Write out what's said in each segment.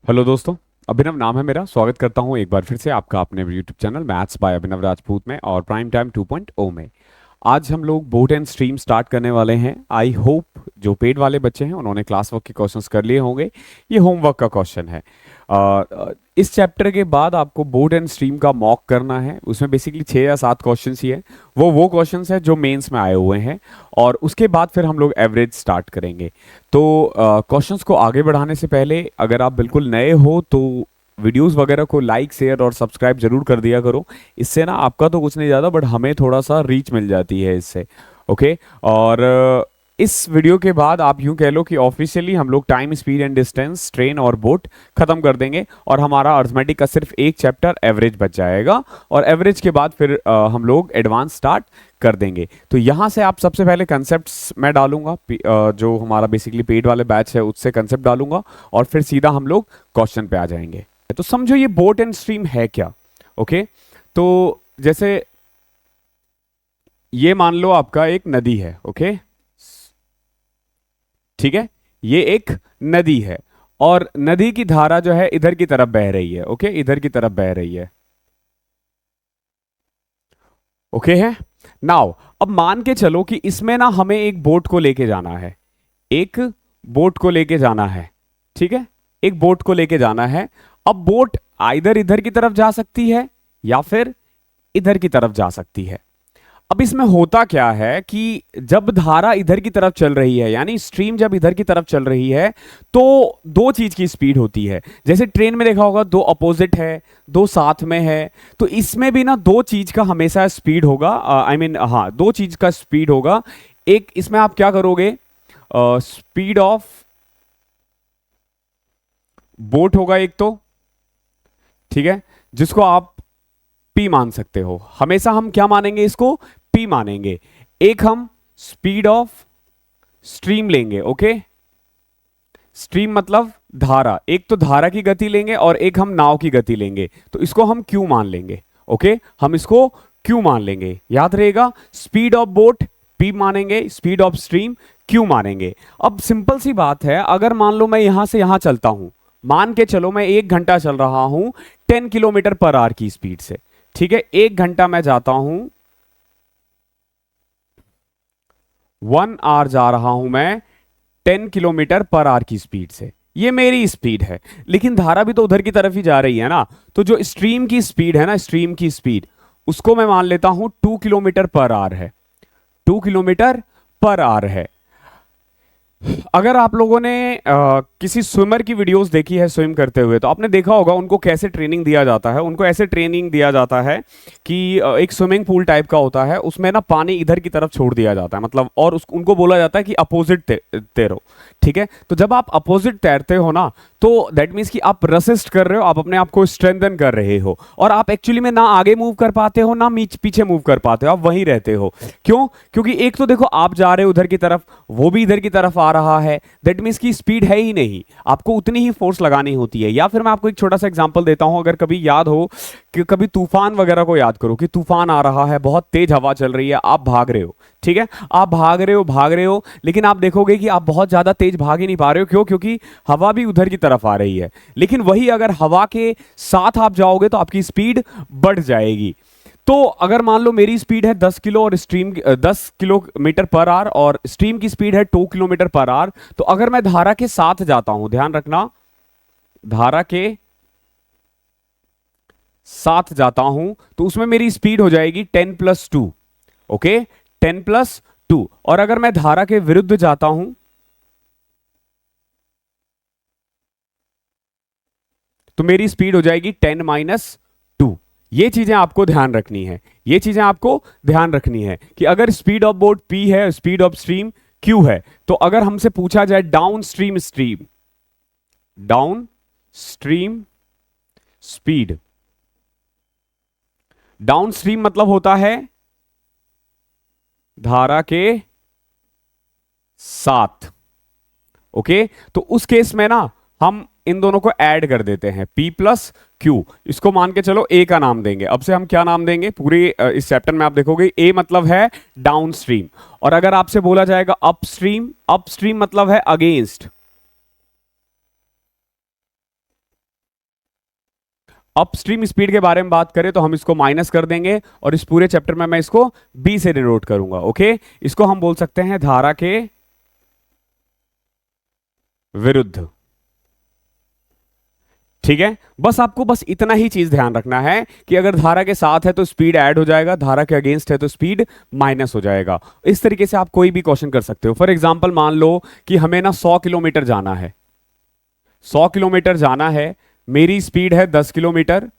Hello दोस्तों। अभिनव नाम है मेरा। स्वागत करता हूं एक बार फिर से आपका अपने यूट्यूब चैनल मैथ्स बाय अभिनव राजपूत में और प्राइम टाइम 2.0 में। आज हम लोग बोट एंड स्ट्रीम स्टार्ट करने वाले हैं। आई होप जो पेड वाले बच्चे हैं उन्होंने क्लास वर्क के क्वेश्चंस कर लिए होंगे। ये होमवर्क का क्वेश्चन है। इस चैप्टर के बाद आपको बोट एंड स्ट्रीम का मॉक करना है। उसमें बेसिकली 6 या 7 क्वेश्चंस ही है। वो क्वेश्चंस है जो मेंस में आए हुए हैं और उसके बाद फिर हम लोग एवरेज स्टार्ट करेंगे। तो क्वेश्चंस को आगे बढ़ाने से पहले अगर आप बिल्कुल नए हो तो वीडियोस वगैरह को लाइक शेयर और सब्सक्राइब जरूर कर दिया करो। इससे ना आपका तो कुछ नहीं ज़्यादा बट हमें थोड़ा सा रीच मिल जाती है इससे। ओके। और इस वीडियो के बाद आप यूं कह लो कि ऑफिशियली हम लोग time speed and distance train और बोट खत्म कर देंगे और हमारा अर्थमेटिक का सिर्फ एक चैप्टर एवरेज बच जाएगा और एवरेज के बाद फिर हम लोग एडवांस स्टार्ट कर देंगे। तो यहाँ से आप सबसे पहले कंसेप्ट्स मैं डालूंगा, जो हमारा बेसिकली पेड वाले बैच है उससे कंसेप्ट डालूंगा और फिर सीधा हम लोग क्वेश्चन पे आ जाएंगे। तो समझो ये बोट एंड स्ट्रीम है क्या। ओके। तो जैसे ये मान लो आपका एक नदी है। ओके, ठीक है। ये एक नदी है और नदी की धारा जो है इधर की तरफ बह रही है। ओके, इधर की तरफ बह रही है। ओके है। नाउ अब मान के चलो कि इसमें ना हमें एक बोट को लेके जाना है। एक बोट को लेके जाना है। ठीक है, एक बोट को लेके जाना है। अब बोट आइदर इधर की तरफ जा सकती है या फिर इधर की तरफ जा सकती है। अब इसमें होता क्या है कि जब धारा इधर की तरफ चल रही है यानी स्ट्रीम जब इधर की तरफ चल रही है तो दो चीज की स्पीड होती है। जैसे ट्रेन में देखा होगा, दो अपोजिट है, दो साथ में है। तो इसमें भी ना दो चीज का हमेशा स्पीड होगा। आई मीन हाँ, दो चीज का स्पीड होगा। एक इसमें आप क्या करोगे, स्पीड ऑफ बोट होगा एक तो, ठीक है, जिसको आप पी मान सकते हो। हमेशा हम क्या मानेंगे, इसको पी मानेंगे। एक हम स्पीड ऑफ स्ट्रीम लेंगे। ओके, स्ट्रीम मतलब धारा। एक तो धारा की गति लेंगे और एक हम नाव की गति लेंगे, तो इसको हम क्यू मान लेंगे। ओके, हम इसको क्यू मान लेंगे। याद रहेगा, स्पीड ऑफ बोट पी मानेंगे, स्पीड ऑफ स्ट्रीम क्यू मानेंगे। अब सिंपल सी बात है, अगर मान लो मैं यहां से यहां चलता हूं, मान के चलो मैं 1 घंटा चल रहा हूं 10 किलोमीटर पर आवर की स्पीड से। ठीक है, 1 घंटा मैं जाता हूं, 1 आवर जा रहा हूं मैं 10 किलोमीटर पर आवर की स्पीड से। ये मेरी स्पीड है, लेकिन धारा भी तो उधर की तरफ ही जा रही है ना। तो जो स्ट्रीम की स्पीड है ना, स्ट्रीम की स्पीड, उसको मैं मान लेता हूं 2 किलोमीटर पर आवर है। 2 किलोमीटर पर आवर है। अगर आप लोगों ने किसी स्विमर की वीडियोस देखी है स्विम करते हुए, तो आपने देखा होगा उनको कैसे ट्रेनिंग दिया जाता है। उनको ऐसे ट्रेनिंग दिया जाता है कि एक स्विमिंग पूल टाइप का होता है, उसमें ना पानी इधर की तरफ छोड़ दिया जाता है, मतलब, और उनको बोला जाता है कि अपोजिट तैरो। ठीक है, तो जब आप अपोजिट तैरते हो ना, तो दैट मीन्स कि आप रसिस्ट कर रहे हो, आप अपने आप को स्ट्रेंथन कर रहे हो और आप एक्चुअली में ना आगे मूव कर पाते हो ना पीछे मूव कर पाते हो, आप वहीं रहते हो। क्यों? क्योंकि एक तो देखो आप जा रहे हो उधर की तरफ, वो भी इधर की तरफ आ रहा है, दैट मीन्स की स्पीड है ही नहीं, आपको उतनी ही फोर्स लगानी होती है। या फिर मैं आपको एक छोटा सा एग्जांपल देता हूं, अगर कभी याद हो कि कभी तूफान वगैरह को याद करो कि तूफान आ रहा है, बहुत तेज हवा चल रही है, आप भाग रहे हो। ठीक है, आप भाग रहे हो, लेकिन आप देखोगे कि आप बहुत ज्यादा तेज भाग ही नहीं पा रहे हो। क्यों? क्योंकि हवा भी उधर की तरफ आ रही है। लेकिन वही अगर हवा के साथ आप जाओगे तो आपकी स्पीड बढ़ जाएगी। तो अगर मान लो मेरी स्पीड है 10 किलो और स्ट्रीम 10 किलोमीटर पर आवर और स्ट्रीम की स्पीड है 2 किलोमीटर पर आवर, तो अगर मैं धारा के साथ जाता हूं, ध्यान रखना, धारा के साथ जाता हूं तो उसमें मेरी स्पीड हो जाएगी 10+2। ओके, 10+2। और अगर मैं धारा के विरुद्ध जाता हूं तो मेरी स्पीड हो जाएगी 10-2। ये चीजें आपको ध्यान रखनी है। ये चीजें आपको ध्यान रखनी है कि अगर स्पीड ऑफ बोट P है, स्पीड ऑफ स्ट्रीम Q है, तो अगर हमसे पूछा जाए down stream speed, down stream मतलब होता है धारा के साथ। ओके, तो उस केस में ना हम इन दोनों को ऐड कर देते हैं, P+Q। इसको मान के चलो A का नाम देंगे। अब से हम क्या नाम देंगे, पूरे इस चैप्टर में आप देखोगे A मतलब है डाउन स्ट्रीम, और अगर आपसे बोला जाएगा अपस्ट्रीम, अपस्ट्रीम मतलब है अगेंस्ट। अपस्ट्रीम स्पीड के बारे में बात करें तो हम इसको माइनस कर देंगे और इस पूरे चैप्टर में मैं इसको बी से डिनोट करूंगा। ओके, इसको हम बोल सकते हैं धारा के विरुद्ध। ठीक है, बस आपको बस इतना ही चीज ध्यान रखना है कि अगर धारा के साथ है तो स्पीड ऐड हो जाएगा, धारा के अगेंस्ट है तो स्पीड माइनस हो जाएगा। इस तरीके से आप कोई भी क्वेश्चन कर सकते हो। फॉर एग्जांपल मान लो कि हमें ना 100 किलोमीटर जाना है, 100 किलोमीटर जाना है, मेरी स्पीड है 10 किलोमीटर,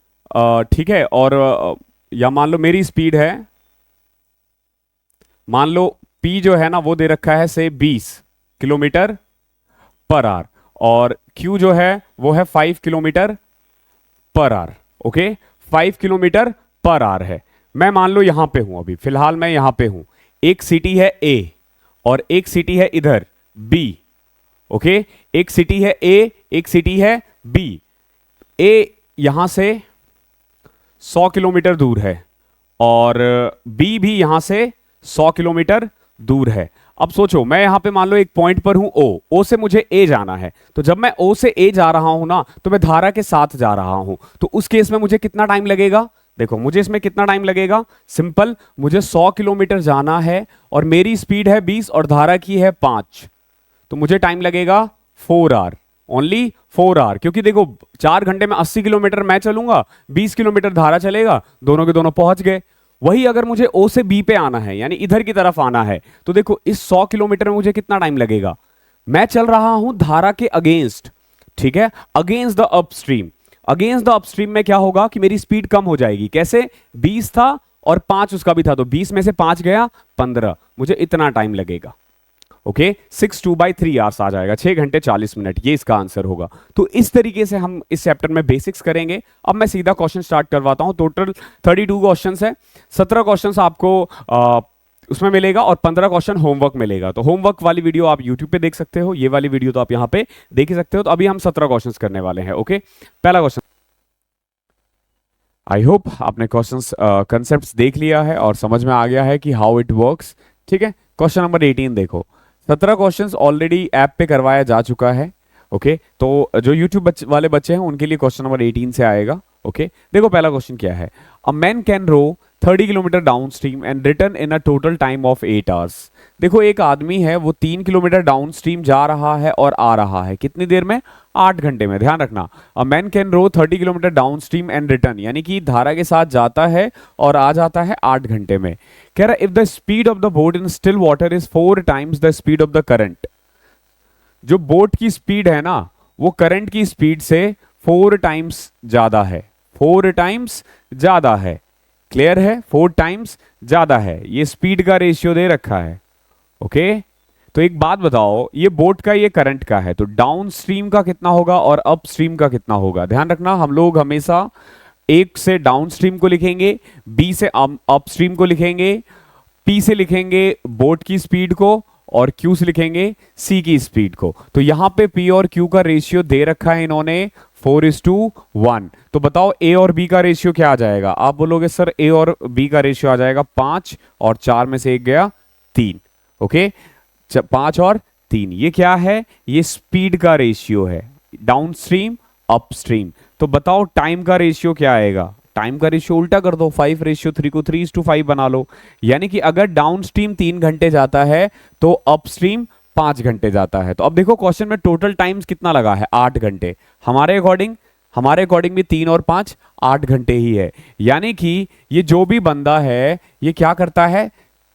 ठीक है, और या मान लो मेरी स्पीड है, मान लो P जो है ना वो दे रखा है से 20 किलोमीटर पर आवर, और Q जो है वो है 5 kilometre per hour. Okay, 5 kilometre per hour है। मैं मान लो यहां पे हूं, अभी फिलहाल मैं यहां पे हूं, एक सिटी है A और एक सिटी है इधर B। ओके, एक सिटी है A, एक सिटी है B। A यहां से 100 किलोमीटर दूर है और B भी यहां से 100 किलोमीटर दूर है। अब सोचो, मैं यहां पे मान लो एक पॉइंट पर हूं O से मुझे A जाना है, तो जब मैं O से A जा रहा हूं ना तो मैं धारा के साथ जा रहा हूं, तो उस केस में मुझे कितना टाइम लगेगा? देखो मुझे इसमें कितना टाइम लगेगा, सिंपल, मुझे 100 किलोमीटर जाना है और मेरी स्पीड है 20 और धारा की है 5, तो मुझे टाइम लगेगा 4 आवर, ओनली 4 आवर। क्योंकि देखो 4 घंटे में 80 किलोमीटर मैं चलूंगा, 20 किलोमीटर धारा चलेगा, दोनों के दोनों पहुंच गए। वही अगर मुझे O से B पे आना है, यानी इधर की तरफ आना है, तो देखो इस 100 किलोमीटर में मुझे कितना टाइम लगेगा? मैं चल रहा हूं धारा के अगेंस्ट, ठीक है, against the upstream. Against the upstream में क्या होगा कि मेरी स्पीड कम हो जाएगी। कैसे? 20 था और 5 उसका भी था, तो 20 में से 5 गया 15, मुझे इतना टाइम लगेगा। ओके, 6/2/3 आवर्स आ जाएगा, 6 घंटे 40 मिनट, ये इसका आंसर होगा। तो इस तरीके से हम इस चैप्टर में बेसिक्स करेंगे। अब मैं सीधा क्वेश्चन स्टार्ट करवाता हूं। टोटल 32 क्वेश्चंस है, 17 क्वेश्चंस आपको उसमें मिलेगा और 15 क्वेश्चन होमवर्क मिलेगा। तो होमवर्क वाली वीडियो आप यूट्यूब पे देख सकते हो, ये वाली वीडियो तो आप यहां पे देख ही सकते हो। तो अभी हम 17 क्वेश्चंस करने वाले हैं। ओके, पहला क्वेश्चन, आई होप आपने क्वेश्चंस कंसेप्ट्स देख लिया है और समझ में आ गया है कि हाउ इट वर्क्स। ठीक है, क्वेश्चन नंबर 18 देखो, 17 क्वेश्चंस ऑलरेडी ऐप पे करवाया जा चुका है। ओके, तो जो यूट्यूब वाले बच्चे हैं उनके लिए क्वेश्चन नंबर 18 से आएगा। ओके, देखो पहला क्वेश्चन क्या है, a man can row 30 kilometre downstream and return in a total time of 8 hours. देखो एक आदमी है, वो 3 किलोमीटर डाउन स्ट्रीम जा रहा है और आ रहा है, कितनी देर में? 8 घंटे में। ध्यान रखना, a man can row 30 kilometre downstream and return, यानी कि धारा के साथ जाता है और आ जाता है 8 घंटे में। कह रहा है if the speed of the boat in still water is 4 times the speed of the current. जो बोट की स्पीड है ना वो करंट की स्पीड से 4 टाइम्स ज्यादा है, 4 टाइम्स ज्यादा है। क्लियर है? 4 टाइम्स ज्यादा है, ये स्पीड का रेशियो दे रखा है। ओके, तो एक बात बताओ, ये बोट का ये करंट का है, तो डाउन स्ट्रीम का कितना होगा और अप स्ट्रीम का कितना होगा? ध्यान रखना, हम लोग हमेशा एक से डाउन स्ट्रीम को लिखेंगे, बी से अप स्ट्रीम को लिखेंगे, पी से लिखेंगे बोट की स्पीड को और क्यू से लिखेंगे सी की स्पीड को। तो यहां पे पी और क्यू का रेशियो दे रखा है इन्होंने 4:1। तो बताओ ए और बी का रेशियो क्या आ जाएगा? आप बोलोगे सर ए और बी का रेशियो आ जाएगा 5 और 4 में से एक गया 3। ओके, 5 और 3, ये क्या है? ये स्पीड का रेशियो है, डाउन स्ट्रीम अप स्ट्रीम। तो बताओ टाइम का रेशियो क्या आएगा? टाइम का रेशियो उल्टा कर दो, 5:3 को 3:5 बना लो। यानी कि अगर डाउन स्ट्रीम 3 घंटे जाता है तो अप स्ट्रीम 5 घंटे जाता है। तो अब देखो क्वेश्चन में टोटल टाइम्स कितना लगा है? 8 घंटे। हमारे अकॉर्डिंग भी 3 और 5 8 घंटे ही है। यानी कि ये जो भी बंदा है ये क्या करता है,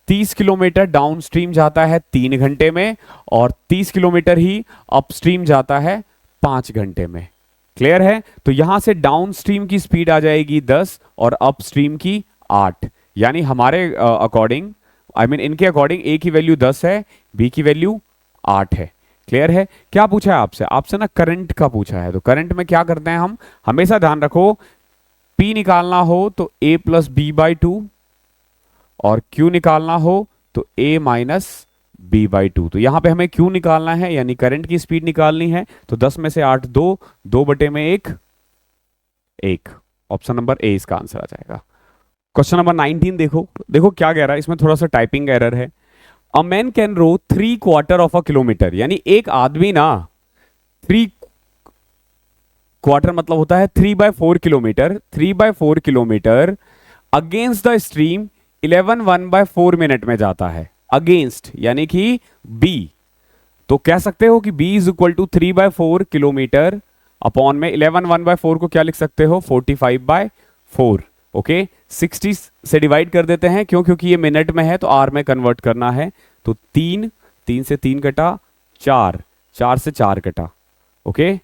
30 किलोमीटर डाउन स्ट्रीम जाता है 3 घंटे में और 30 किलोमीटर ही अपस्ट्रीम जाता है 5 घंटे में। क्लियर है? तो यहां से डाउन स्ट्रीम की स्पीड आ जाएगी 10 और अप स्ट्रीम की 8। यानी हमारे अकॉर्डिंग, इनके अकॉर्डिंग ए की वैल्यू 10 है, बी की वैल्यू 8 है। क्लियर है? क्या पूछा है आपसे? आपसे ना करंट का पूछा है। तो करंट में क्या करते हैं हम, हमेशा ध्यान रखो, पी निकालना हो तो a प्लस बी बाई 2 और Q निकालना हो तो a माइनस बी बाई 2। तो यहां पे हमें Q निकालना है, यानी करंट की स्पीड निकालनी है। तो 10 में से 8 2 बटे में 1। ऑप्शन नंबर ए इसका आंसर आ जाएगा। क्वेश्चन नंबर 19 देखो क्या कह रहा है, इसमें थोड़ा सा टाइपिंग एरर है। A man can row 3/4 of a kilometre, यानी एक आदमी ना 3 क्वार्टर मतलब होता है 3/4 kilometre, 3/4 kilometre against the stream 11 1/4 minute में जाता है। अगेंस्ट यानी कि बी, तो कह सकते हो कि b is equal to 3/4 kilometre upon में 11 1/4 को क्या लिख सकते हो 45/4। ओके, 60 से डिवाइड कर देते हैं, क्यों, क्योंकि ये मिनट में है तो आर में कन्वर्ट करना है। तो 3, 3 से 3 कटा, 4, 4 से 4 कटा। ओके,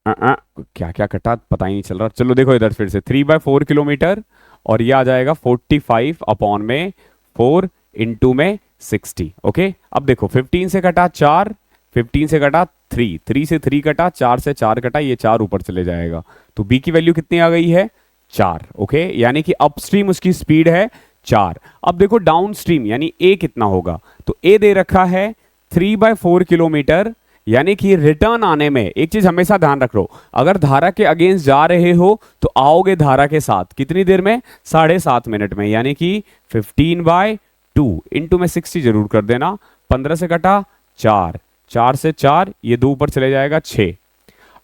क्या क्या कटा पता ही नहीं चल रहा। चलो देखो इधर फिर से 3/4 किलोमीटर और ये आ जाएगा 45 अपॉन में 4 इंटू में 60। ओके, अब देखो 15 से कटा 4, 15 से कटा 3, 3 से 3 कटा, 4 से 4 कटा, ये 4 ऊपर चले जाएगा। तो बी की वैल्यू कितनी आ गई है 4। ओके, यानी कि अपस्ट्रीम उसकी स्पीड है 4। अब देखो डाउन स्ट्रीम यानी ए कितना होगा, तो ए दे रखा है 3/4 किलोमीटर, यानी कि रिटर्न आने में एक चीज हमेशा ध्यान रख लो, अगर धारा के अगेंस्ट जा रहे हो तो आओगे धारा के साथ कितनी देर में 7.5 मिनट में, यानी कि 15/2 इंटू में 60 जरूर कर देना। 15 से कटा 4, 4 से 4, ये 2 ऊपर चले जाएगा 6।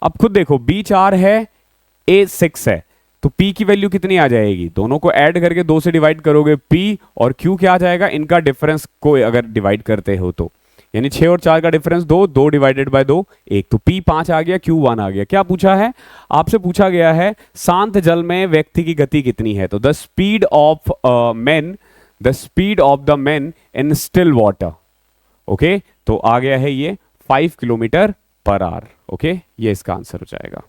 अब खुद देखो बी 4 है, ए 6 है, तो P की वैल्यू कितनी आ जाएगी, दोनों को ऐड करके 2 से डिवाइड करोगे P, और Q क्या आ जाएगा, इनका डिफरेंस को अगर डिवाइड करते हो तो, यानी 6 और 4 का डिफरेंस 2, 2 डिवाइडेड बाय 2 1, तो P 5 आ गया, Q 1 आ गया। क्या पूछा है आपसे, पूछा गया है शांत जल में व्यक्ति की गति कितनी है, तो the speed of man, the speed of the man in still water. Okay, तो आ गया है ये 5 किलोमीटर पर आवर। ओके, ये इसका आंसर हो जाएगा।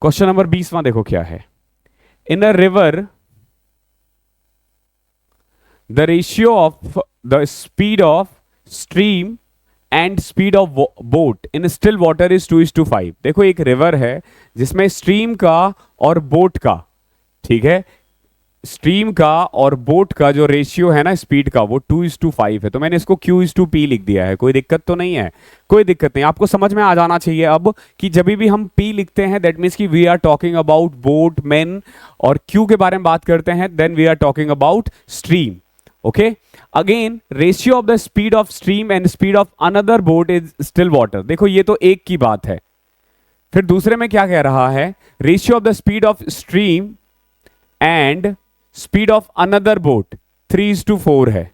क्वेश्चन नंबर 20वां देखो क्या है, in a river the ratio of the speed of stream and speed of boat in still water is 2:5। देखो एक रिवर है जिसमें स्ट्रीम का और बोट का, ठीक है, स्ट्रीम का और बोट का जो रेशियो है ना स्पीड का, वो 2:5 है, तो मैंने इसको Q:P लिख दिया है। कोई दिक्कत तो नहीं है, कोई दिक्कत नहीं, आपको समझ में आ जाना चाहिए अब कि जब भी हम P लिखते हैं दैट मीन्स कि we are talking about boat man, और Q के बारे में बात करते हैं then we are talking about stream. Okay, again ratio of the speed of stream and speed of another boat is still water. देखो ये तो एक की बात है, फिर दूसरे में क्या कह रहा है, ratio of the speed of stream and speed of another boat 3:4 है,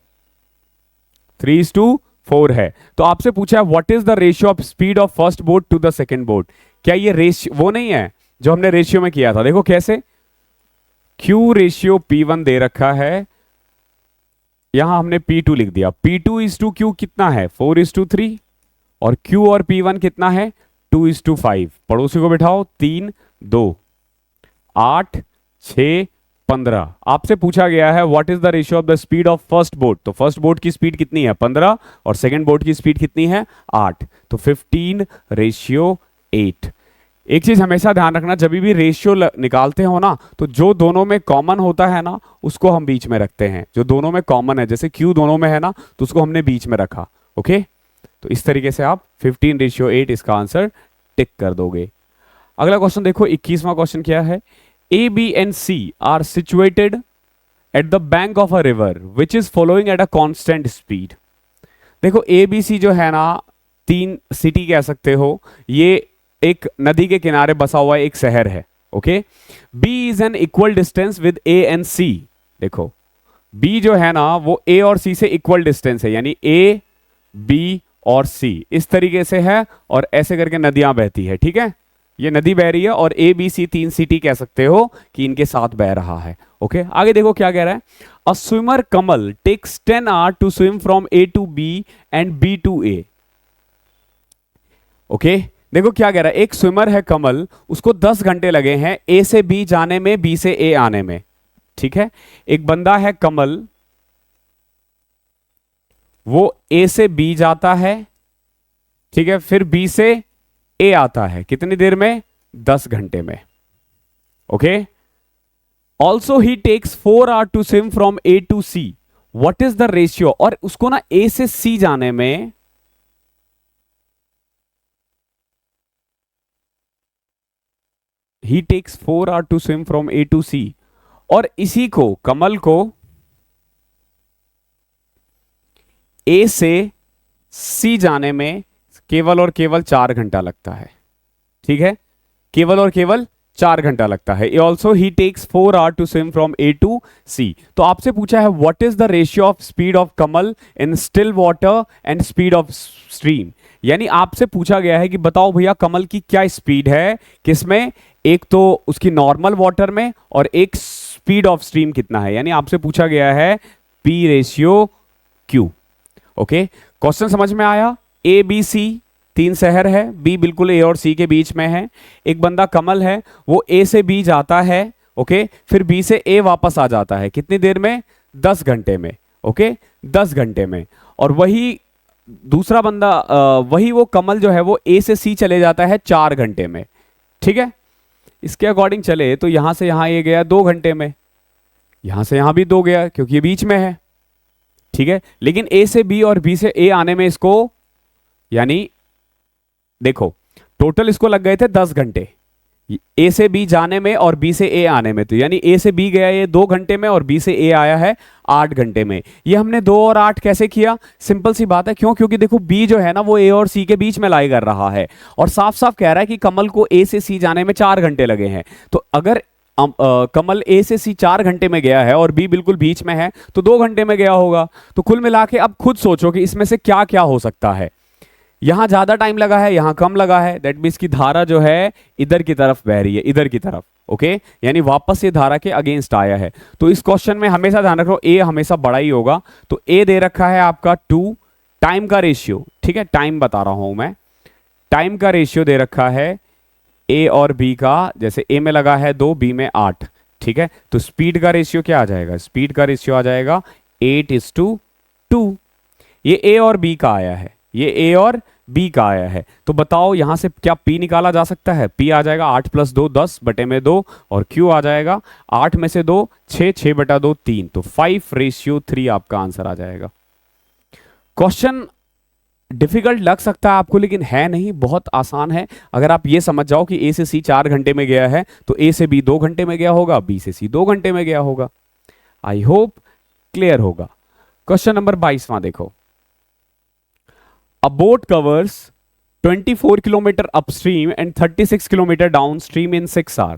3:4 है। तो आपसे पूछा है what is the ratio of speed of first boat to the second boat. क्या ये रेशियो वो नहीं है जो हमने रेशियो में किया था, देखो कैसे, Q रेशियो P1 दे रखा है, यहां हमने P2 लिख दिया, P2:Q कितना है 4:3, और Q और P1 कितना है 2:5। पड़ोसी को बिठाओ, 3 2 8 6 15। आपसे पूछा गया है what is the ratio of the speed of first boat, तो फर्स्ट बोट की स्पीड कितनी है 15 और सेकंड बोट की स्पीड कितनी है 8, तो 15:8। एक चीज हमेशा ध्यान रखना, जब भी रेशियो निकालते हो ना, तो जो दोनों में कॉमन होता है ना उसको हम बीच में रखते हैं, जो दोनों में कॉमन है, जैसे Q दोनों में है ना तो उसको हमने बीच में रखा। ओके, तो इस तरीके से आप 15:8 इसका आंसर टिक कर दोगे। अगला क्वेश्चन देखो, 21वां क्वेश्चन क्या है, A, B and C are situated at the bank of a river which is following at a constant speed। देखो A, B, C जो है ना, 3 सिटी कह सकते हो, ये एक नदी के किनारे बसा हुआ एक शहर है। Okay, B is an equal distance with A and C। देखो B जो है ना वो A और C से इक्वल डिस्टेंस है, यानी A, B और C इस तरीके से है, और ऐसे करके नदियां बहती है। ठीक है, ये नदी बह रही है और A, B, C 3 सिटी कह सकते हो कि इनके साथ बह रहा है। ओके, आगे देखो क्या कह रहा है, a swimmer Kamal takes 10 hour to swim from A to B and B to A। Okay, देखो क्या कह रहा है, एक स्विमर है कमल, उसको 10 घंटे लगे हैं A से B जाने में, B से A आने में। ठीक है, एक बंदा है कमल, वो A से B जाता है, ठीक है, फिर B से A आता है, कितनी देर में 10 घंटे में। Okay, also he takes 4 hour to swim from A to C, what is the ratio, और उसको ना A से C जाने में he takes 4 hour to swim from A to C, और इसी को कमल को A से C जाने में केवल और केवल 4 घंटा लगता है, ठीक है, केवल और केवल 4 घंटा लगता है। Also he takes 4 hour to swim from A to C. तो आपसे पूछा है what is the ratio of speed of Kamal in still water and speed of stream. यानी आपसे पूछा गया है कि बताओ भैया कमल की क्या स्पीड है, किसमें, एक तो उसकी नॉर्मल वाटर में और एक स्पीड ऑफ स्ट्रीम कितना है। यानी आपसे पूछा गया है P ratio Q. Okay, question समझ में आया। ए बी सी 3 शहर है, बी बिल्कुल ए और सी के बीच में है। एक बंदा कमल है, वो ए से बी जाता है, ओके, फिर बी से ए वापस आ जाता है, कितनी देर में, 10 घंटे में, ओके, 10 घंटे में। और वही दूसरा बंदा वही वो कमल जो है वो ए से सी चले जाता है 4 घंटे में, ठीक है। इसके अकॉर्डिंग चले तो यहां से यहां ये गया 2 घंटे में, यहां से यहां भी 2 गया क्योंकि ये बीच में है, ठीक है। लेकिन ए से बी और बी से ए आने में इसको, यानी देखो टोटल इसको लग गए थे 10 घंटे ए से बी जाने में और बी से ए आने में। तो यानी ए से बी गया ये 2 घंटे में और बी से ए आया है 8 घंटे में। ये हमने 2 और 8 कैसे किया, सिंपल सी बात है, क्यों, क्योंकि देखो बी जो है ना वो ए और सी के बीच में लाई कर रहा है और साफ साफ कह रहा है कि कमल को ए से सी जाने में 4 घंटे लगे हैं। तो अगर कमल ए से सी 4 घंटे में गया है और बी बिल्कुल बीच में है तो 2 घंटे में गया होगा। तो कुल मिला के अब खुद सोचो कि इसमें से क्या क्या हो सकता है। यहां ज्यादा टाइम लगा है, यहां कम लगा है, दैट मीन्स की धारा जो है इधर की तरफ बह रही है, इधर की तरफ, ओके, यानी वापस ये धारा के अगेंस्ट आया है। तो इस क्वेश्चन में हमेशा ध्यान रखो ए हमेशा बड़ा ही होगा। तो ए दे रखा है आपका 2, टाइम का रेशियो, ठीक है, टाइम बता रहा हूं मैं, टाइम का रेशियो दे रखा है ए और बी का, जैसे ए में लगा है 2, बी में 8, ठीक है। तो स्पीड का रेशियो क्या आ जाएगा, स्पीड का रेशियो आ जाएगा 8:2। ये ए और बी का आया है, ये ए और बी का आया है। तो बताओ यहां से क्या पी निकाला जा सकता है, पी आ जाएगा 8 + 2 10 बटे में 2 और क्यू आ जाएगा 8 में से 2 6, 6 बटा 2 3, तो 5:3 आपका आंसर आ जाएगा। क्वेश्चन डिफिकल्ट लग सकता है आपको लेकिन है नहीं, बहुत आसान है। अगर आप ये समझ जाओ कि ए से सी 4 घंटे में गया है तो ए से बी 2 घंटे में गया होगा, बी से सी 2 घंटे में गया होगा। आई होप क्लियर होगा। क्वेश्चन नंबर 22वां देखो, A boat covers 24 kilometre upstream and 36 kilometre downstream in 6 hour.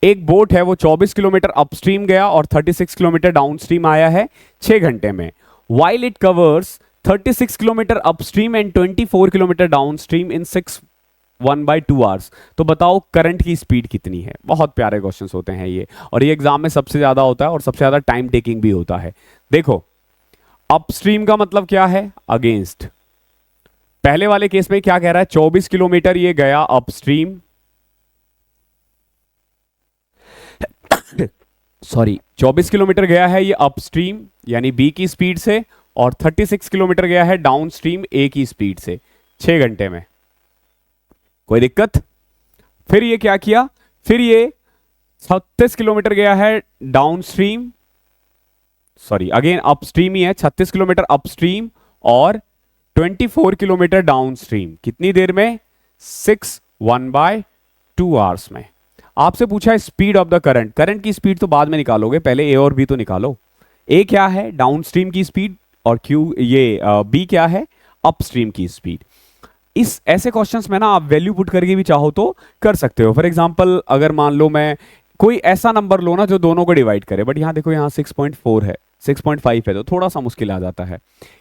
एक बोट है वो 24 किलोमीटर अपस्ट्रीम गया और 36 किलोमीटर डाउनस्ट्रीम आया है 6 घंटे में। While it covers 36 kilometre upstream and 24 kilometre downstream in 1/2 hours. तो बताओ करंट की स्पीड कितनी है। बहुत प्यारे क्वेश्चंस होते हैं ये, और ये एग्जाम में सबसे ज्यादा होता है और सबसे ज्यादा टाइम टेकिंग भी होता है। देखो अपस्ट्रीम का मतलब क्या है, अगेंस्ट। पहले वाले केस में क्या कह रहा है, 24 किलोमीटर ये गया अपस्ट्रीम, सॉरी 24 किलोमीटर गया है ये अपस्ट्रीम यानी बी की स्पीड से, और 36 किलोमीटर गया है डाउनस्ट्रीम ए की स्पीड से 6 घंटे में। कोई दिक्कत। फिर ये क्या किया, फिर ये 36 किलोमीटर गया है डाउनस्ट्रीम, सॉरी अगेन अपस्ट्रीम ही है, 36 किलोमीटर अपस्ट्रीम और 24 किलोमीटर डाउनस्ट्रीम, कितनी देर में, 1/2 आवर्स में। आपसे पूछा है speed of the current. Current की स्पीड तो बाद में निकालोगे, पहले ए और बी तो निकालो। ए क्या है डाउनस्ट्रीम की स्पीड और क्यू ये बी क्या है अपस्ट्रीम की स्पीड। इस ऐसे क्वेश्चंस में ना आप वैल्यू पुट करके भी चाहो तो कर सकते हो। फॉर एग्जांपल अगर मान लो मैं कोई ऐसा नंबर लो ना जो दोनों को डिवाइड करे, बट यहां देखो यहां 6.4 है, 6.5 है, तो थोड़ा सा मुश्किल आ जाता है।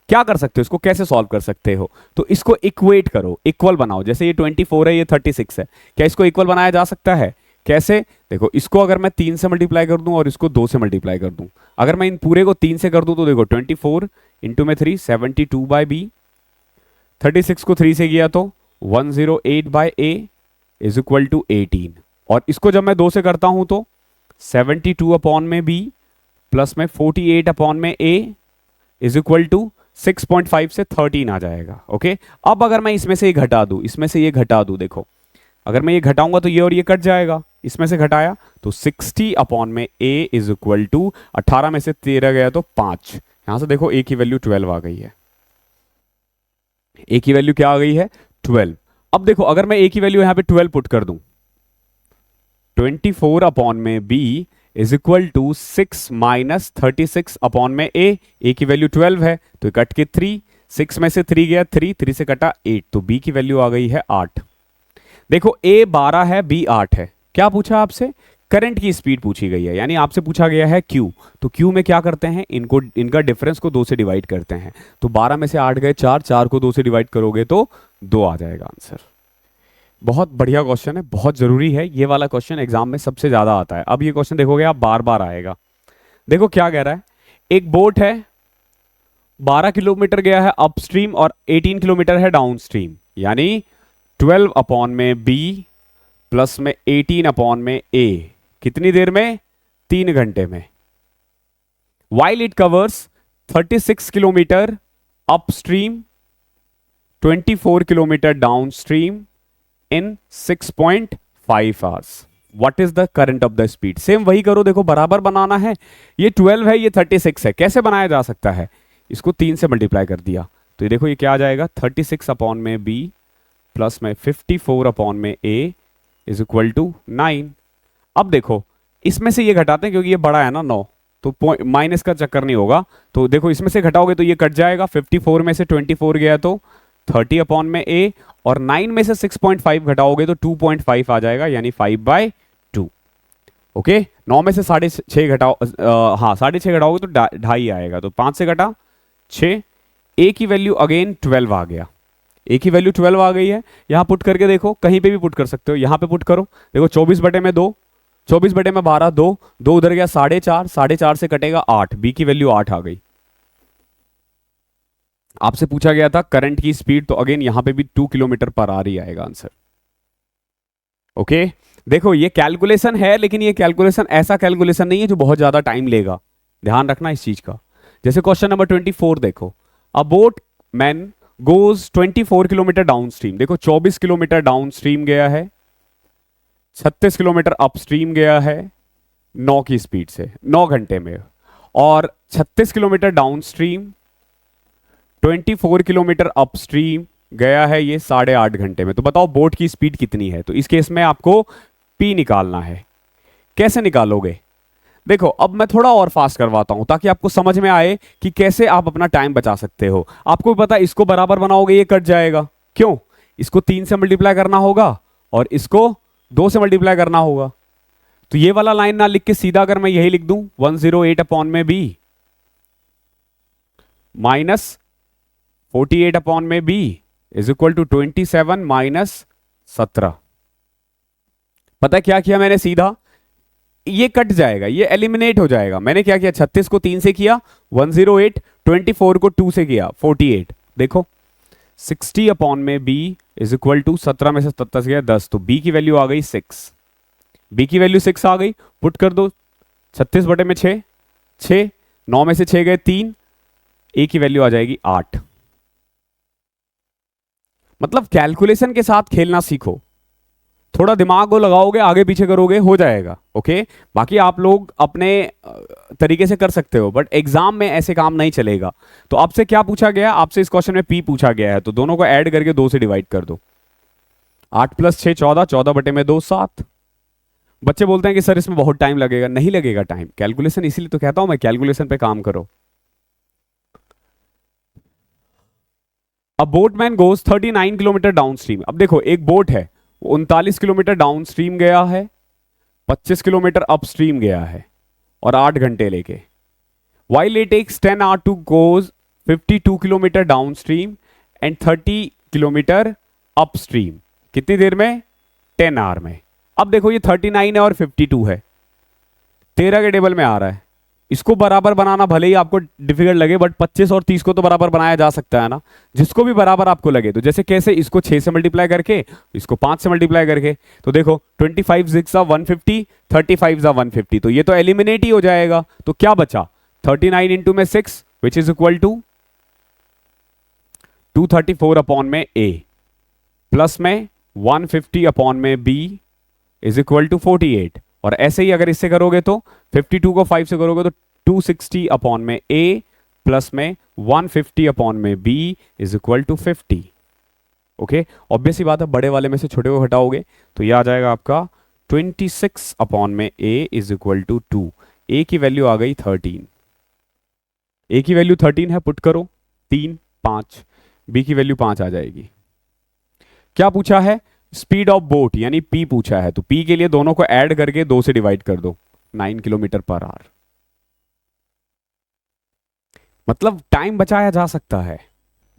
क्या कर सकते हो, इसको कैसे सॉल्व कर सकते हो, तो इसको इक्वेट करो, इक्वल बनाओ। जैसे ये 24 है, ये 36 है, क्या इसको इक्वल बनाया जा सकता है, कैसे, देखो इसको अगर मैं 3 से मल्टीप्लाई कर दूं और इसको 2 से मल्टीप्लाई कर दूं, अगर मैं इन पूरे को 3 से कर दूं तो देखो 24 इंटू में 3 72/b, 36 को 3 से किया तो 108/a इज इक्वल टू 18, और इसको जब मैं 2 से करता हूं तो 72/b प्लस में 48/a इज इक्वल टू 6.5 से 13 आ जाएगा। ओके, अब अगर मैं इसमें से ये घटा दूं, इसमें से ये घटा दूं, देखो अगर मैं ये घटाऊंगा तो ये और ये कट जाएगा, इसमें से घटाया तो 60/a इज इक्वल टू 18 में से 13 गया तो 5। यहां से देखो a की वैल्यू 12 आ गई है, a की वैल्यू क्या आ गई है 12। अब देखो अगर मैं a की वैल्यू यहां पे 12 पुट कर दूं, 24/b is equal to 6 - 36/a, a की वैल्यू 12 है तो कट के 3, 6 में से 3 गया 3, 3 से कटा 8, तो बी की वैल्यू आ गई है 8। देखो ए 12 है, बी 8 है। क्या पूछा आपसे? करंट की स्पीड पूछी गई है, यानी आपसे पूछा गया है क्यू। तो क्यू में क्या करते हैं, इनको इनका डिफरेंस को 2 से डिवाइड करते हैं। तो 12 में से 8 गए 4, 4 को 2 से डिवाइड करोगे तो 2 आ जाएगा आंसर। बहुत बढ़िया क्वेश्चन है, बहुत जरूरी है। ये वाला क्वेश्चन एग्जाम में सबसे ज्यादा आता है। अब ये क्वेश्चन देखोगे आप बार बार आएगा। देखो क्या कह रहा है, एक बोट है, 12 किलोमीटर गया है अपस्ट्रीम और 18 किलोमीटर है डाउनस्ट्रीम, यानी 12 अपॉन में बी प्लस में 18 अपॉन में ए, कितनी देर में? 3 घंटे में। While it covers 36 kilometre upstream, 24 kilometre downstream in 6.5 hours. What is the current of the speed? Same वही करो, देखो बराबर बनाना है। ये 12 है, ये 36 है, कैसे बनाया जा सकता है? इसको 3 से मल्टीप्लाई कर दिया, तो ये देखो ये क्या आ जाएगा, 36 अपॉन में बी प्लस में 54 अपॉन में ए इज इक्वल टू 9। अब देखो इसमें से ये घटाते हैं, क्योंकि ये बड़ा है ना 9, तो माइनस का चक्कर नहीं होगा। तो देखो इसमें से घटाओगे तो ये कट जाएगा, 54 में से 24 गया तो 30 अपॉन में ए, और 9 में से 6.5 घटाओगे तो 2.5 आ जाएगा, यानी 5/2। ओके, 9 में से 6.5 घटाओ, हाँ 6.5 घटाओगे तो 2.5 आएगा, तो 5 से घटा 6। ए की वैल्यू अगेन 12 आ गया, ए की वैल्यू 12 आ गई है। यहां पुट करके देखो, कहीं पे भी पुट कर सकते हो, यहां पे पुट करो। देखो 24/2, 24/12 2, 2 उधर गया 4.5, 4.5 से कटेगा 8, बी की वैल्यू 8 आ गई। आपसे पूछा गया था करंट की स्पीड, तो अगेन यहां पे भी 2 किलोमीटर पर आवर ही आएगा आंसर। ओके, देखो ये कैलकुलेशन है, लेकिन ये कैलकुलेशन ऐसा कैलकुलेशन नहीं है जो बहुत ज्यादा टाइम लेगा, ध्यान रखना इस चीज का। जैसे क्वेश्चन नंबर 24 देखो, अ boat man goes 24 kilometre downstream. देखो 24 किलोमीटर डाउनस्ट्रीम गया है, 36 किलोमीटर अपस्ट्रीम गया है 9 की स्पीड से 9 घंटे में, और 36 किलोमीटर डाउनस्ट्रीम 24 किलोमीटर अपस्ट्रीम गया है ये 8.5 घंटे में। तो बताओ बोट की स्पीड कितनी है? तो इस केस में आपको पी निकालना है। कैसे निकालोगे? देखो अब मैं थोड़ा और फास्ट करवाता हूं ताकि आपको समझ में आए कि कैसे आप अपना टाइम बचा सकते हो। आपको भी पता है इसको बराबर बनाओगे ये कट जाएगा, क्यों? इसको 3 से मल्टीप्लाई करना होगा और इसको 2 से मल्टीप्लाई करना होगा। तो ये वाला लाइन ना लिख के सीधा अगर मैं यही लिख दूं 108 अपॉन में बी माइनस 48 अपॉन में B is equal to 27 minus 17। पता है क्या किया मैंने? सीधा ये कट जाएगा, ये एलिमिनेट हो जाएगा। मैंने क्या किया, 36 को 3 से किया 108, 24 को 2 से किया 48। देखो 60 अपॉन में बी इज इक्वल टू 17 में से 17 गया 10, तो बी की वैल्यू आ गई 6। बी की वैल्यू 6 आ गई, पुट कर दो 36 बटे में 6, 6, 9 में से 6 गए 3, ए की वैल्यू आ जाएगी 8। मतलब कैलकुलेशन के साथ खेलना सीखो, थोड़ा दिमाग को लगाओगे, आगे पीछे करोगे, हो जाएगा। ओके, बाकी आप लोग अपने तरीके से कर सकते हो, बट एग्जाम में ऐसे काम नहीं चलेगा। तो आपसे क्या पूछा गया? आपसे इस क्वेश्चन में पी पूछा गया है, तो दोनों को ऐड करके 2 से डिवाइड कर दो। 8 + 6 14, 14 बटे में 2 7। बच्चे बोलते हैं कि सर इसमें बहुत टाइम लगेगा। नहीं लगेगा टाइम, कैलकुलेशन, इसीलिए तो कहता हूं मैं कैलकुलेशन पे काम करो। अब बोटमैन गोज 39 किलोमीटर डाउनस्ट्रीम। अब देखो एक बोट है, 39 किलोमीटर डाउनस्ट्रीम गया है, 25 किलोमीटर अपस्ट्रीम गया है, और 8 घंटे लेके। While it takes 10 hour to goes 52 kilometre downstream and 30 kilometre upstream, कितनी देर में? 10 आवर में। अब देखो ये 39 है और 52 है, 13 के टेबल में आ रहा है। इसको बराबर बनाना भले ही आपको डिफिकल्ट लगे, बट 25 और 30 को तो बराबर बनाया जा सकता है ना, जिसको भी बराबर आपको लगे। तो जैसे कैसे, इसको 6 से मल्टीप्लाई करके, इसको 5 से मल्टीप्लाई करके। तो देखो 25 6 150, 35 150, तो ये तो एलिमिनेट ही हो जाएगा। तो क्या बचा? 39 इंटू में 6 which is equal to 234 upon में ए प्लस में 150 अपॉन में बी इज इक्वल टू 48। और ऐसे ही अगर इससे करोगे तो 52 को 5 से करोगे तो 260 अपॉन में ए प्लस में 150 अपॉन में B is equal to 50। Okay, obvious ही बात है, बड़े वाले में से छोटे को हटाओगे तो यह आ जाएगा आपका 26 अपॉन में ए इज इक्वल टू 2। ए की वैल्यू आ गई 13, ए की वैल्यू 13 है, पुट करो 3 5, बी की वैल्यू 5 आ जाएगी। क्या पूछा है? स्पीड ऑफ बोट यानी पी पूछा है, तो पी के लिए दोनों को ऐड करके 2 से डिवाइड कर दो, 9 किलोमीटर पर आवर। मतलब टाइम बचाया जा सकता है।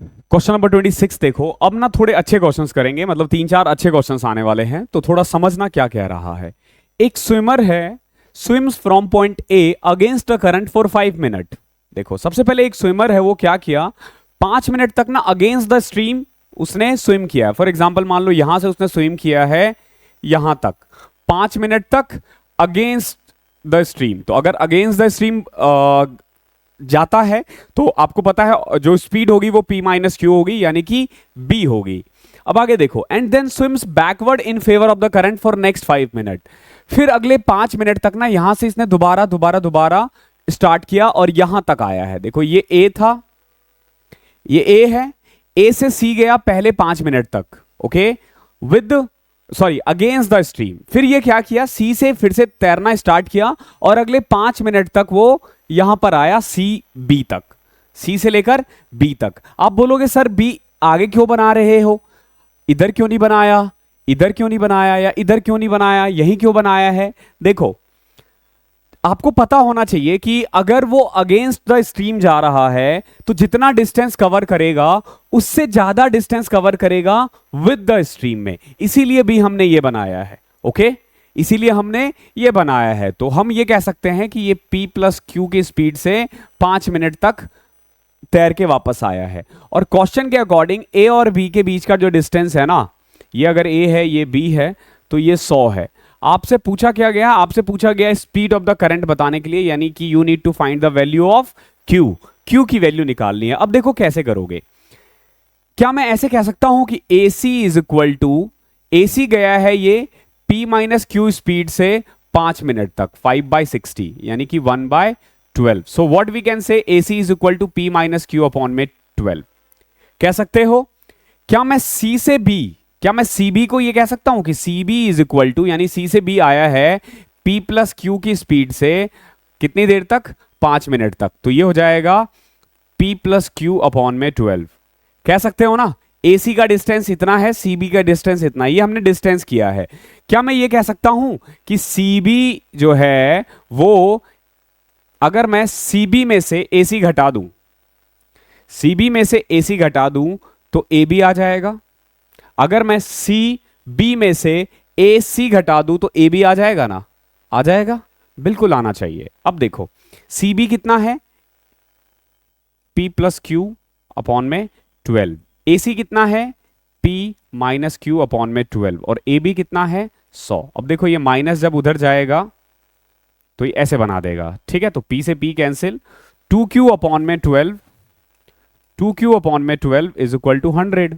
क्वेश्चन नंबर 26 देखो। अब ना थोड़े अच्छे क्वेश्चंस करेंगे, मतलब 3-4 अच्छे क्वेश्चंस आने वाले हैं, तो थोड़ा समझना क्या कह रहा है। एक स्विमर है, swims from point A against a current for 5 minute. देखो सबसे पहले एक स्विमर है, वो क्या किया, 5 मिनट तक ना अगेंस्ट द स्ट्रीम उसने स्विम किया है। फॉर एग्जाम्पल मान लो यहां से उसने स्विम किया है यहां तक, 5 मिनट तक अगेंस्ट द स्ट्रीम। तो अगर अगेंस्ट द स्ट्रीम जाता है तो आपको पता है जो स्पीड होगी वो p माइनस क्यू होगी, यानी कि b होगी। अब आगे देखो, and then swims backward in favour of the current for next 5 minute. फिर अगले 5 मिनट तक ना यहां से इसने दोबारा स्टार्ट किया और यहां तक आया है। देखो ये a था, ये a है, a से c गया पहले 5 मिनट तक, ओके, अगेंस्ट द स्ट्रीम। फिर ये क्या किया, c से फिर से तैरना स्टार्ट किया और अगले 5 मिनट तक वो यहां पर आया b तक, c से लेकर b तक। आप बोलोगे सर b आगे क्यों बना रहे हो, इधर क्यों नहीं बनाया, इधर क्यों नहीं बनाया, या इधर क्यों नहीं बनाया, यहीं क्यों बनाया है? देखो आपको पता होना चाहिए कि अगर वो अगेंस्ट द स्ट्रीम जा रहा है तो जितना डिस्टेंस कवर करेगा उससे ज्यादा डिस्टेंस कवर करेगा विद द स्ट्रीम में, इसीलिए भी हमने ये बनाया है, ओके, इसीलिए हमने ये बनाया है। तो हम ये कह सकते हैं कि ये p प्लस क्यू की स्पीड से 5 मिनट तक तैर के वापस आया है। और क्वेश्चन के अकॉर्डिंग a और b के बीच का जो डिस्टेंस है ना, ये अगर a है ये b है तो ये 100 है। आपसे पूछा क्या गया, आपसे पूछा गया स्पीड ऑफ द करंट बताने के लिए, यानी कि you need to find the value of q, q की वैल्यू निकालनी है। अब देखो कैसे करोगे, क्या मैं ऐसे कह सकता हूं कि AC is equal to, AC गया है ये p माइनस क्यू स्पीड से 5 मिनट तक, 5/60 यानी कि 1/12। So what we can say AC is equal to p minus Q upon में 12 कह सकते हो। क्या मैं C से B, क्या मैं CB को ये कह सकता हूं कि CB इज इक्वल टू, यानी C से B आया है P प्लस क्यू की स्पीड से कितनी देर तक, 5 मिनट तक, तो ये हो जाएगा P प्लस क्यू अपॉन में 12। कह सकते हो ना, AC का डिस्टेंस इतना है, CB का डिस्टेंस इतना, ये हमने डिस्टेंस किया है। क्या मैं ये कह सकता हूं कि CB जो है वो, अगर मैं CB में से AC घटा दूं, CB में से AC घटा दूं तो AB आ जाएगा। अगर मैं CB में से AC घटा दूं तो AB आ जाएगा ना, आ जाएगा, बिल्कुल आना चाहिए। अब देखो CB कितना है, P प्लस क्यू अपॉन में 12, AC कितना है P माइनस क्यू अपॉन में 12, और AB कितना है 100। अब देखो ये माइनस जब उधर जाएगा तो ये ऐसे बना देगा, ठीक है, तो P से P कैंसिल, 2Q अपॉन में 12, 2Q अपॉन में 12 इज इक्वल टू 100।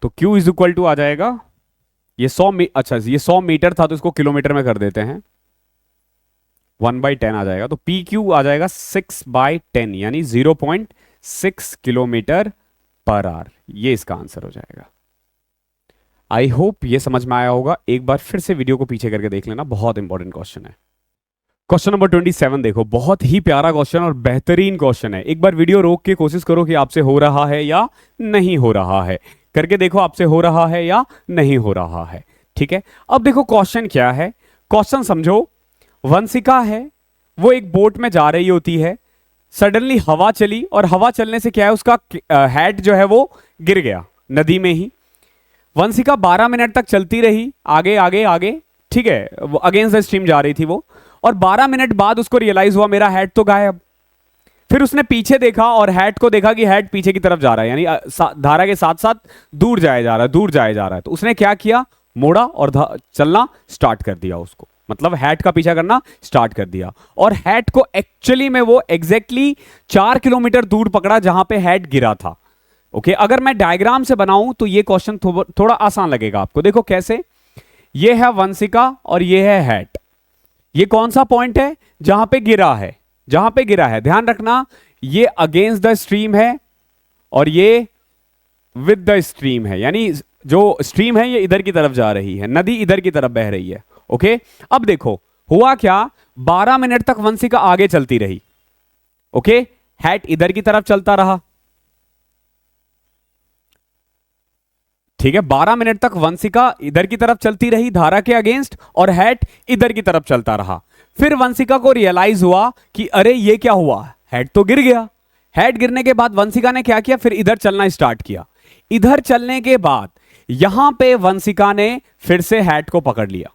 तो Q इज इक्वल टू आ जाएगा, ये 100 मीटर था तो इसको किलोमीटर में कर देते हैं, 1/10 आ जाएगा। तो PQ आ जाएगा 6/10 यानी 0.6 किलोमीटर पर आवर, ये इसका आंसर हो जाएगा। आई होप ये समझ में आया होगा। एक बार फिर से वीडियो को पीछे करके देख लेना, बहुत इंपॉर्टेंट क्वेश्चन है। क्वेश्चन नंबर 27 देखो, बहुत ही प्यारा क्वेश्चन और बेहतरीन क्वेश्चन है। एक बार वीडियो रोक के कोशिश करो कि आपसे हो रहा है या नहीं हो रहा है, करके देखो आपसे हो रहा है या नहीं हो रहा है, ठीक है। अब देखो क्वेश्चन क्या है, क्वेश्चन समझो। वंशिका है, वो एक बोट में जा रही होती है, सडनली हवा चली और हवा चलने से क्या है, उसका हेड जो है वो गिर गया नदी में ही। वंशिका 12 मिनट तक चलती रही, आगे आगे आगे, ठीक है, अगेंस्ट द स्ट्रीम जा रही थी वो, और 12 मिनट बाद उसको रियलाइज हुआ मेरा हेड तो गायब। फिर उसने पीछे देखा और हेड को देखा कि हेड पीछे की तरफ जा रहा है, यानी धारा के साथ साथ दूर जाया जा रहा है, दूर जाया जा रहा है। तो उसने क्या किया, मोड़ा और चलना स्टार्ट कर दिया उसको, मतलब हेड का पीछा करना स्टार्ट कर दिया, और हेड को एक्चुअली में वो एग्जैक्टली 4 किलोमीटर दूर पकड़ा जहां पे हेड गिरा था। ओके, अगर मैं डायग्राम से बनाऊं तो ये क्वेश्चन थोड़ा आसान लगेगा आपको। देखो कैसे, ये है वंशिका और ये है हेड। ये कौन सा पॉइंट है, जहां पे गिरा है, जहां पे गिरा है, ध्यान रखना, ये अगेंस्ट द स्ट्रीम है और ये विद द स्ट्रीम है, यानी जो स्ट्रीम है ये इधर की तरफ जा रही है, नदी इधर की तरफ बह रही है। ओके, अब देखो हुआ क्या, 12 मिनट तक वंशिका आगे चलती रही। ओके, हैट इधर की तरफ चलता रहा। ठीक है, 12 मिनट तक वंशिका इधर की तरफ चलती रही धारा के अगेंस्ट और हैट इधर की तरफ चलता रहा। फिर वंशिका को रियलाइज हुआ कि अरे ये क्या हुआ, हैट तो गिर गया। हैट गिरने के बाद वंशिका ने क्या किया, फिर इधर चलना स्टार्ट किया। इधर चलने के बाद यहां पे वंशिका ने फिर से हैट को पकड़ लिया।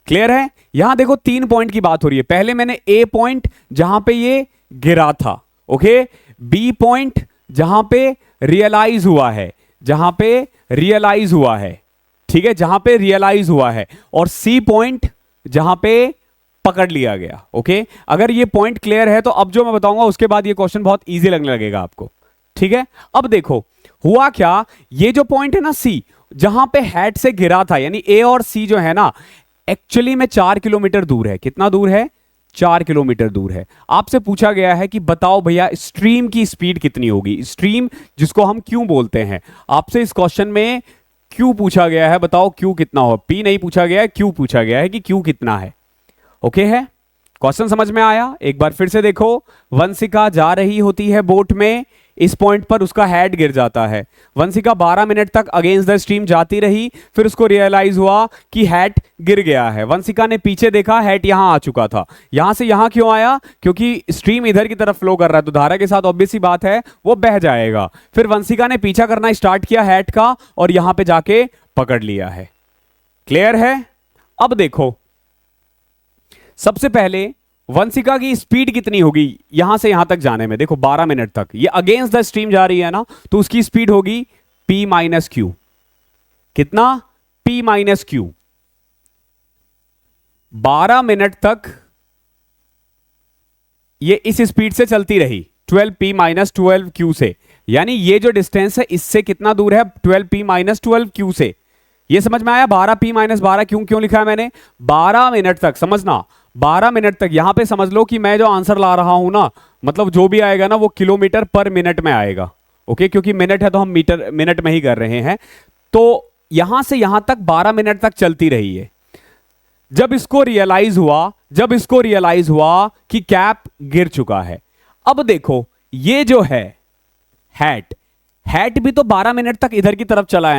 क्लियर है? यहां देखो 3 पॉइंट की बात हो रही है। पहले मैंने ए पॉइंट जहां पे ये गिरा था, ओके, बी पॉइंट जहां पे रियलाइज हुआ है, जहां पे रियलाइज हुआ है, ठीक है, जहां पे रियलाइज हुआ है, और सी पॉइंट जहां पे पकड़ लिया गया। ओके, अगर ये पॉइंट क्लियर है तो अब जो मैं बताऊंगा उसके बाद ये क्वेश्चन बहुत इजी लगने लगेगा आपको। ठीक है, अब देखो हुआ क्या, ये जो पॉइंट है ना सी, जहां पे हैट से गिरा था, यानी ए और सी जो है ना एक्चुअली में 4 किलोमीटर दूर है। कितना दूर है? 4 किलोमीटर दूर है। आपसे पूछा गया है कि बताओ भैया स्ट्रीम की स्पीड कितनी होगी। स्ट्रीम जिसको हम क्यों बोलते हैं, आपसे इस क्वेश्चन में क्यों पूछा गया है, बताओ क्यों कितना हो। पी नहीं पूछा गया है, क्यों पूछा गया है कि क्यों कितना है। ओके है, क्वेश्चन समझ में आया? एक बार फिर से देखो, वंशिका जा रही होती है बोट में, इस पॉइंट पर उसका हैट गिर जाता है। वंशिका 12 मिनट तक अगेंस्ट द स्ट्रीम जाती रही, फिर उसको रियलाइज हुआ कि हैट गिर गया है। वंशिका ने पीछे देखा, हैट यहां आ चुका था। यहां से यहां क्यों आया? क्योंकि स्ट्रीम इधर की तरफ फ्लो कर रहा है, तो धारा के साथ ऑब्वियस सी बात है वो बह जाएगा। फिर वंशिका ने पीछा करना स्टार्ट किया हैट का और यहां पे जाके पकड़ लिया है। क्लियर है? अब देखो, सबसे पहले वंशिका की स्पीड कितनी होगी यहां से यहां तक जाने में। देखो 12 मिनट तक ये अगेंस्ट द स्ट्रीम जा रही है ना, तो उसकी स्पीड होगी P माइनस क्यू। कितना? P minus Q. 12 मिनट तक ये इस स्पीड से चलती रही 12P माइनस 12Q से, यानी ये जो डिस्टेंस है इससे कितना दूर है? 12P माइनस 12Q से। ये समझ में आया? 12P माइनस 12 क्यों लिखा है मैंने? 12 मिनट तक, समझना 12 मिनट तक। यहां पे समझ लो कि मैं जो आंसर ला रहा हूं ना, मतलब जो भी आएगा ना वो किलोमीटर पर मिनट में आएगा। ओके, क्योंकि मिनट है तो हम मीटर मिनट में ही कर रहे हैं। तो यहां से यहां तक 12 मिनट तक चलती रही है। जब इसको रियलाइज हुआ कि कैप गिर चुका है। अब देखो ये जो है हैट भी तो 12 मिनट तक इधर की तरफ चला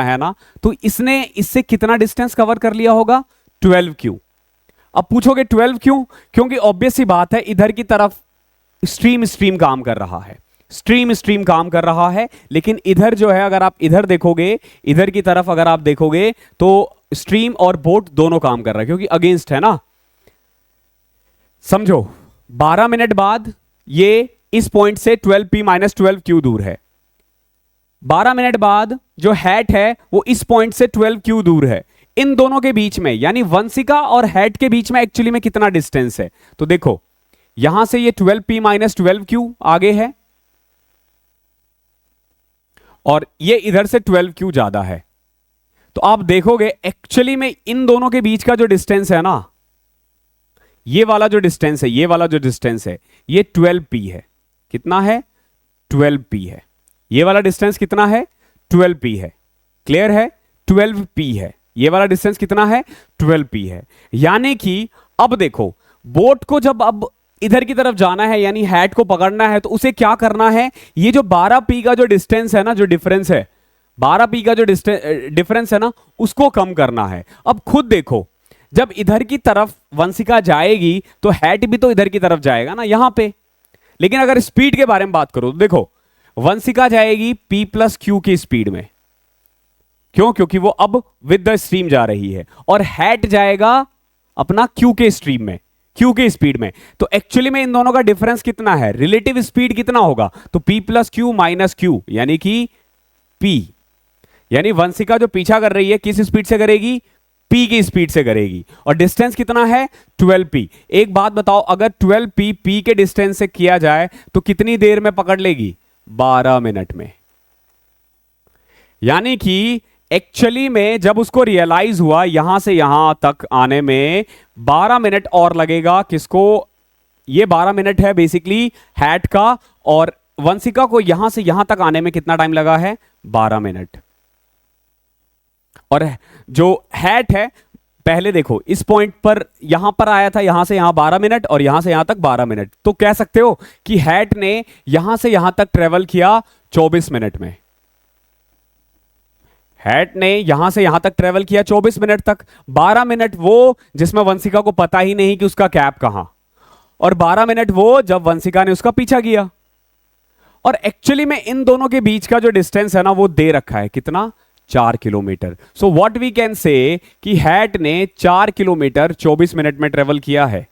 है ना, तो इसने इससे कितना डिस्टेंस कवर कर लिया होगा? 12Q। अब पूछोगे 12 क्यों? क्योंकि ऑब्वियस सी बात है इधर की तरफ स्ट्रीम काम कर रहा है, स्ट्रीम काम कर रहा है, लेकिन इधर जो है अगर आप इधर देखोगे, इधर की तरफ अगर आप देखोगे तो स्ट्रीम और बोट दोनों काम कर रहा है, क्योंकि अगेंस्ट है ना। समझो 12 मिनट बाद ये इस पॉइंट से 12P माइनस 12Q दूर है। 12 मिनट बाद जो हैट है वो इस पॉइंट से 12Q दूर है। इन दोनों के बीच में, यानी वंशिका और हैट के बीच में एक्चुअली में कितना डिस्टेंस है? तो देखो यहां से ये 12P माइनस 12Q आगे है और ये इधर से 12Q ज्यादा है। तो आप देखोगे एक्चुअली में इन दोनों के बीच का जो डिस्टेंस है ना, ये वाला जो डिस्टेंस है, ये 12P है। कितना है? 12P है। ये वाला डिस्टेंस कितना है? 12P है। क्लियर है? 12P है। ये वाला डिस्टेंस कितना है? 12P है। यानी कि अब देखो, बोट को जब अब इधर की तरफ जाना है, यानी हैट को पकड़ना है, तो उसे क्या करना है? ये जो 12P का जो डिस्टेंस है ना, जो डिफरेंस है, 12P का जो डिफरेंस है ना, उसको कम करना है। अब खुद देखो, जब इधर की तरफ वंशिका जाएगी तो हैट भी तो इधर की तरफ जाएगा ना, यहां पे। लेकिन अगर स्पीड के बारे में बात करो तो देखो, वंशिका जाएगी P प्लस क्यू की स्पीड में। क्यों? क्योंकि वो अब विद द स्ट्रीम जा रही है, और हैट जाएगा अपना Q के स्ट्रीम में, Q के स्पीड में। तो एक्चुअली में इन दोनों का डिफरेंस कितना है? रिलेटिव स्पीड कितना होगा? तो P plus Q minus Q, यानी कि P। यानी वंशिका जो पीछा कर रही है किस स्पीड से करेगी? P की स्पीड से करेगी। और डिस्टेंस कितना है? 12P। एक बात बताओ, अगर 12P P के डिस्टेंस से किया जाए तो कितनी देर में पकड़ लेगी? 12 मिनट में। यानी कि एक्चुअली में जब उसको रियलाइज हुआ यहां से यहां तक आने में 12 मिनट और लगेगा। किसको? ये 12 मिनट है बेसिकली हैट का, और वंशिका को यहां से यहां तक आने में कितना टाइम लगा है? 12 मिनट। और जो हैट है पहले देखो इस पॉइंट पर यहां पर आया था, यहां से यहां 12 मिनट और यहां से यहां तक 12 मिनट, तो कह सकते हो कि हैट ने यहां से यहां तक ट्रेवल किया 24 मिनट में। हैट ने यहां से यहां तक ट्रेवल किया 24 मिनट तक। 12 मिनट वो जिसमें वंशिका को पता ही नहीं कि उसका कैप कहां, और 12 मिनट वो जब वंशिका ने उसका पीछा किया। और एक्चुअली में इन दोनों के बीच का जो डिस्टेंस है ना वो दे रखा है कितना, 4 kilometre. So what we can say कि हैट ने 4 किलोमीटर 24 मिनट में ट्रेवल किया है।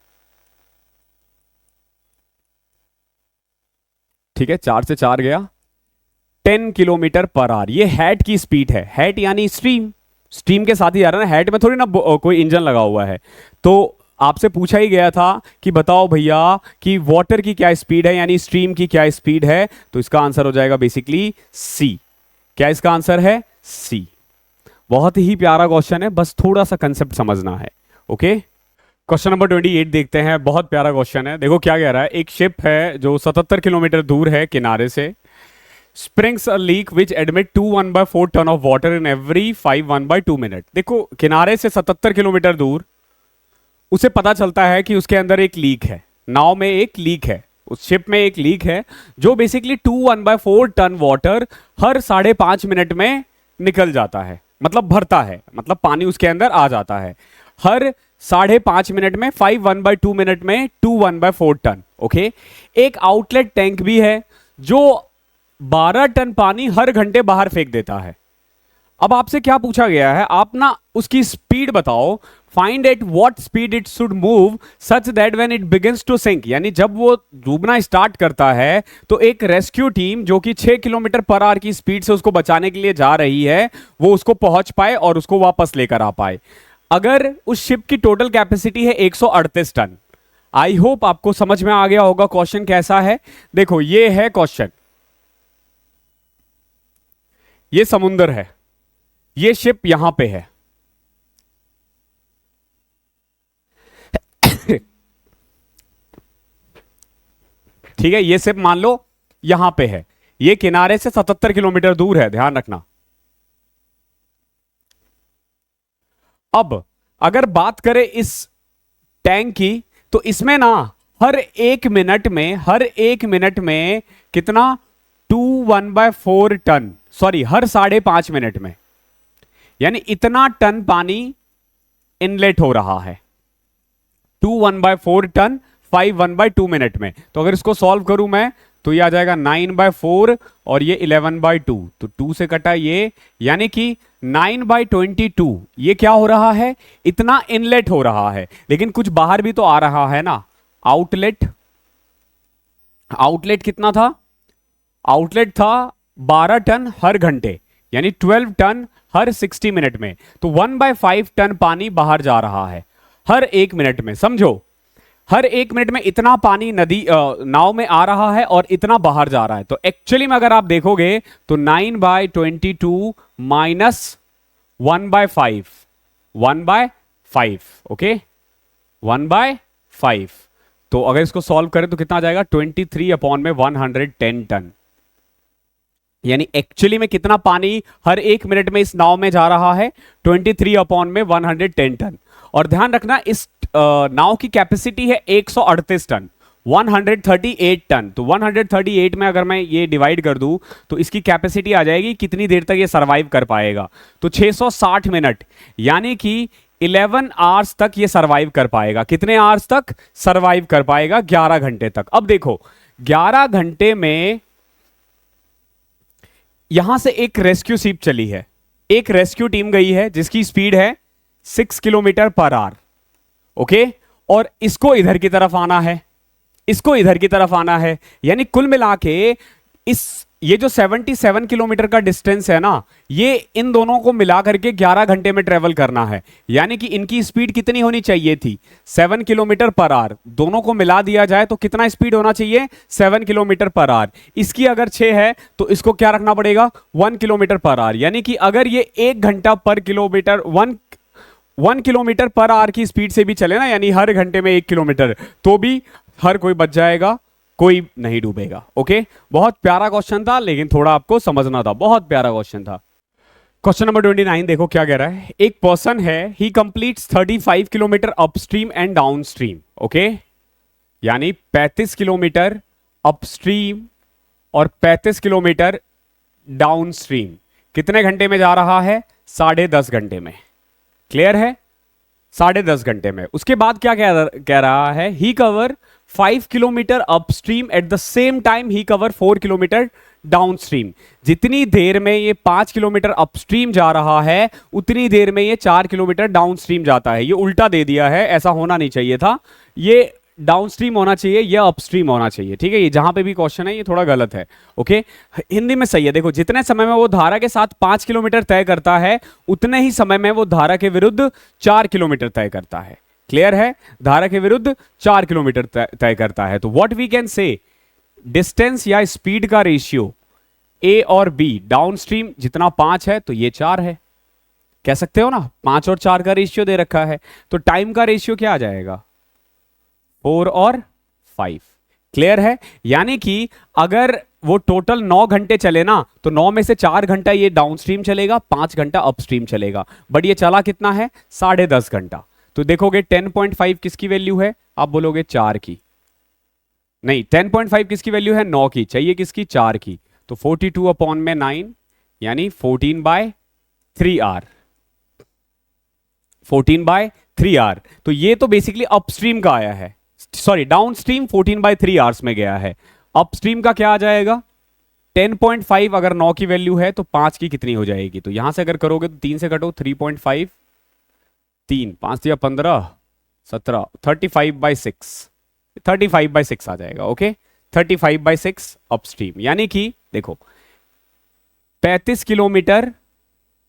ठीक है, 4 से 4 गया, 10 किलोमीटर पर आवर। ये हैट की स्पीड है। हैट यानी स्ट्रीम, स्ट्रीम के साथ ही आ रहा है ना, हैट में थोड़ी ना कोई इंजन लगा हुआ है। तो आपसे पूछा ही गया था कि बताओ भैया कि वाटर की क्या स्पीड है, यानी स्ट्रीम की क्या स्पीड है। तो इसका आंसर हो जाएगा बेसिकली सी। क्या इसका आंसर है? सी। बहुत ही प्यारा क्वेश्चन है, बस थोड़ा सा कंसेप्ट समझना है। ओके, क्वेश्चन नंबर 28 देखते हैं। बहुत प्यारा क्वेश्चन है। देखो क्या कह रहा है, एक शिप है जो 77 किलोमीटर दूर है किनारे से, springs a leak which admit 2 1/4 ton of water in every 5 1/2 minute। देखो किनारे से 77 किलोमीटर दूर उसे पता चलता है कि उसके अंदर एक लीक है, नाव में एक लीक है, उस शिप में एक लीक है जो बेसिकली 2 1/4 टन वाटर हर 5.5 मिनट में निकल जाता है, मतलब भरता है, मतलब पानी उसके अंदर आ जाता है हर 5.5 मिनट में, 5 1/2 मिनट में 2 1/4 टन। ओके, एक आउटलेट टैंक भी है जो 12 टन पानी हर घंटे बाहर फेंक देता है। अब आपसे क्या पूछा गया है, आप ना उसकी स्पीड बताओ। Find at what speed it should move such that when it begins to sink, यानी जब वो डूबना स्टार्ट करता है तो एक रेस्क्यू टीम जो कि 6 किलोमीटर पर आवर की स्पीड से उसको बचाने के लिए जा रही है, वो उसको पहुंच पाए और उसको वापस लेकर आ पाए। अगर उस शिप की टोटल कैपेसिटी है 138 टन। आई होप आपको समझ में आ गया होगा क्वेश्चन कैसा है। देखो ये है क्वेश्चन, ये समुंदर है, ये शिप यहां पे है। ठीक है, ये शिप मान लो यहां पे है, ये किनारे से 77 किलोमीटर दूर है, ध्यान रखना। अब अगर बात करें इस टैंक की, तो इसमें ना हर एक मिनट में कितना, 2 1/4 टन, सॉरी हर 5.5 मिनट में, यानी इतना टन पानी इनलेट हो रहा है। 2 1/4 टन 5 1/2 मिनट में। तो अगर इसको सॉल्व करूं मैं तो ये आ जाएगा 9/4 और ये 11/2, तो 2 से कटा ये, यानी कि 9/22 ये क्या हो रहा है, इतना इनलेट हो रहा है। लेकिन कुछ बाहर भी तो आ रहा है ना, आउटलेट। आउटलेट कितना था, आउटलेट था 12 टन हर घंटे, यानी 12 टन हर 60 मिनट में। तो 1/5 टन पानी बाहर जा रहा है हर एक मिनट में। समझो, हर एक मिनट में इतना पानी नदी नाव में आ रहा है और इतना बाहर जा रहा है। तो एक्चुअली में अगर आप देखोगे तो 9/22 माइनस 1/5, 1/5, ओके, 1/5। तो अगर इसको सॉल्व करें तो कितना आ जाएगा, 23/110 टन। यानी एक्चुअली में कितना पानी हर एक मिनट में इस नाव में जा रहा है, 23/110 टन। और ध्यान रखना इस नाव की कैपेसिटी है 138 टन, 138 टन। तो 138 में अगर मैं ये डिवाइड कर दूं तो इसकी कैपेसिटी आ जाएगी, कितनी देर तक ये सरवाइव कर पाएगा, तो 660 मिनट, यानी कि 11 आवर्स तक ये सरवाइव कर पाएगा। कितने आवर्स तक सरवाइव कर पाएगा? 11 घंटे तक। अब देखो 11 घंटे में यहां से एक रेस्क्यू शिप चली है, एक रेस्क्यू टीम गई है जिसकी स्पीड है 6 किलोमीटर पर आवर, ओके, और इसको इधर की तरफ आना है, इसको इधर की तरफ आना है, यानी कुल मिला के ये जो 77 किलोमीटर का डिस्टेंस है ना, ये इन दोनों को मिला करके 11 घंटे में ट्रेवल करना है। यानी कि इनकी स्पीड कितनी होनी चाहिए थी, 7 किलोमीटर पर आवर। दोनों को मिला दिया जाए तो कितना स्पीड होना चाहिए, 7 किलोमीटर पर आवर। इसकी अगर 6 है तो इसको क्या रखना पड़ेगा, 1 किलोमीटर पर आवर। यानी कि अगर ये 1 घंटा पर किलोमीटर 1 किलोमीटर पर आवर की स्पीड से भी चले ना, यानी हर घंटे में 1 किलोमीटर, तो भी हर कोई बच जाएगा, कोई नहीं डूबेगा। ओके, बहुत प्यारा क्वेश्चन था, लेकिन थोड़ा आपको समझना था, बहुत प्यारा क्वेश्चन था। क्वेश्चन नंबर 29 देखो क्या कह रहा है। एक पर्सन है, he completes 35 kilometre upstream and downstream. Okay, यानी 35 किलोमीटर अपस्ट्रीम और 35 किलोमीटर डाउनस्ट्रीम कितने घंटे में जा रहा है? 10.5 घंटे में। क्लियर है? 10.5 घंटे में। उसके बाद क्या कह रहा है? He cover 5 kilometre upstream at the same time he cover 4 kilometre downstream. जितनी देर में ये 5 किलोमीटर अपस्ट्रीम जा रहा है उतनी देर में ये 4 किलोमीटर डाउनस्ट्रीम जाता है। ये उल्टा दे दिया है, ऐसा होना नहीं चाहिए था। ये डाउनस्ट्रीम होना चाहिए, यह अपस्ट्रीम होना चाहिए। ठीक है, ये जहां पे भी क्वेश्चन है ये थोड़ा गलत है। ओके, हिंदी में सही है। देखो, जितने समय में वो धारा के साथ 5 किलोमीटर तय करता है उतने ही समय में वो धारा के विरुद्ध 4 किलोमीटर तय करता है। क्लियर है? धारा के विरुद्ध 4 किलोमीटर तय करता है। तो what we can say, distance या स्पीड का रेशियो ए और बी, डाउनस्ट्रीम जितना 5 है तो ये 4 है। कह सकते हो ना, 5 और 4 का रेशियो दे रखा है। तो टाइम का रेशियो क्या आ जाएगा? 4 और 5। क्लियर है? यानी कि अगर वो टोटल 9 घंटे चले ना तो 9 में से 4 घंटा ये डाउनस्ट्रीम चलेगा, 5 घंटा अपस्ट्रीम चलेगा। बट ये चला कितना है? 10.5 घंटा। तो देखोगे 10.5 किसकी वैल्यू है? आप बोलोगे 4 की। नहीं, 10.5 किसकी वैल्यू है? 9 की। चाहिए किसकी? 4 की। तो 42 अपॉन में 9 यानी 14/3 आर। 14/3 आर। तो ये तो बेसिकली अपस्ट्रीम का आया है, सॉरी डाउनस्ट्रीम 14/3 आवर्स में गया है। अपस्ट्रीम का क्या आ जाएगा? 10.5 अगर 9 की वैल्यू है तो 5 की कितनी हो जाएगी? तो यहां से अगर करोगे तो 3 से कटो, 3.5, 3 5 या 15 17, 35/6, 35/6 आ जाएगा। Okay, 35/6 upstream. यानी कि देखो 35 किलोमीटर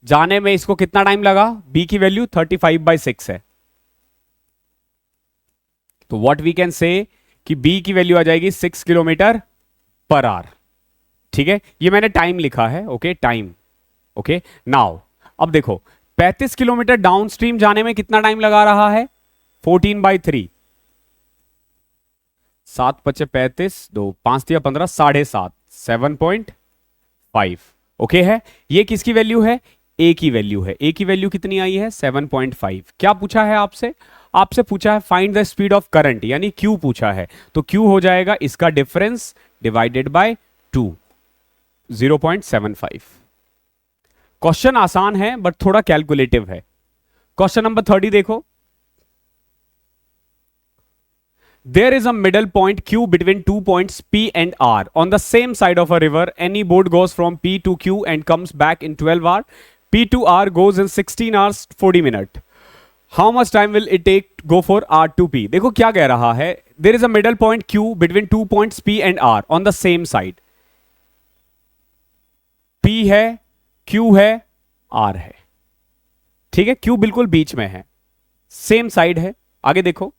जाने में इसको कितना टाइम लगा? बी की वैल्यू 35/6 है। तो व्हाट वी कैन से कि बी की वैल्यू आ जाएगी 6 किलोमीटर पर आवर। ठीक है, ये मैंने टाइम लिखा है। Okay, time. ओके, नाउ अब देखो 35 किलोमीटर डाउनस्ट्रीम जाने में कितना टाइम लगा रहा है? 14/3, 7 5 35, 2 5 3 15, 7.5, 7.5। ओके है, ये किसकी वैल्यू है? ए की वैल्यू है। ए की वैल्यू कितनी आई है? 7.5। क्या पूछा है आपसे? आपसे पूछा है find the speed of current, यानी क्यू पूछा है। तो क्यू हो जाएगा इसका डिफरेंस डिवाइडेड बाय 2, 0.75। क्वेश्चन आसान है बट थोड़ा कैलकुलेटिव है। क्वेश्चन नंबर 30 देखो। There is a middle point Q between 2 points P and R on the same side of a river. Any boat goes from P to Q and comes back in 12 hours. P to R goes in 16 hours 40 minutes. How much time will it take go for R to P? देखो क्या कह रहा है। There is a middle point Q between 2 points P and R on the same side. P है, Q है, R है। ठीक है, Q बिल्कुल बीच में है, सेम साइड है। आगे देखो,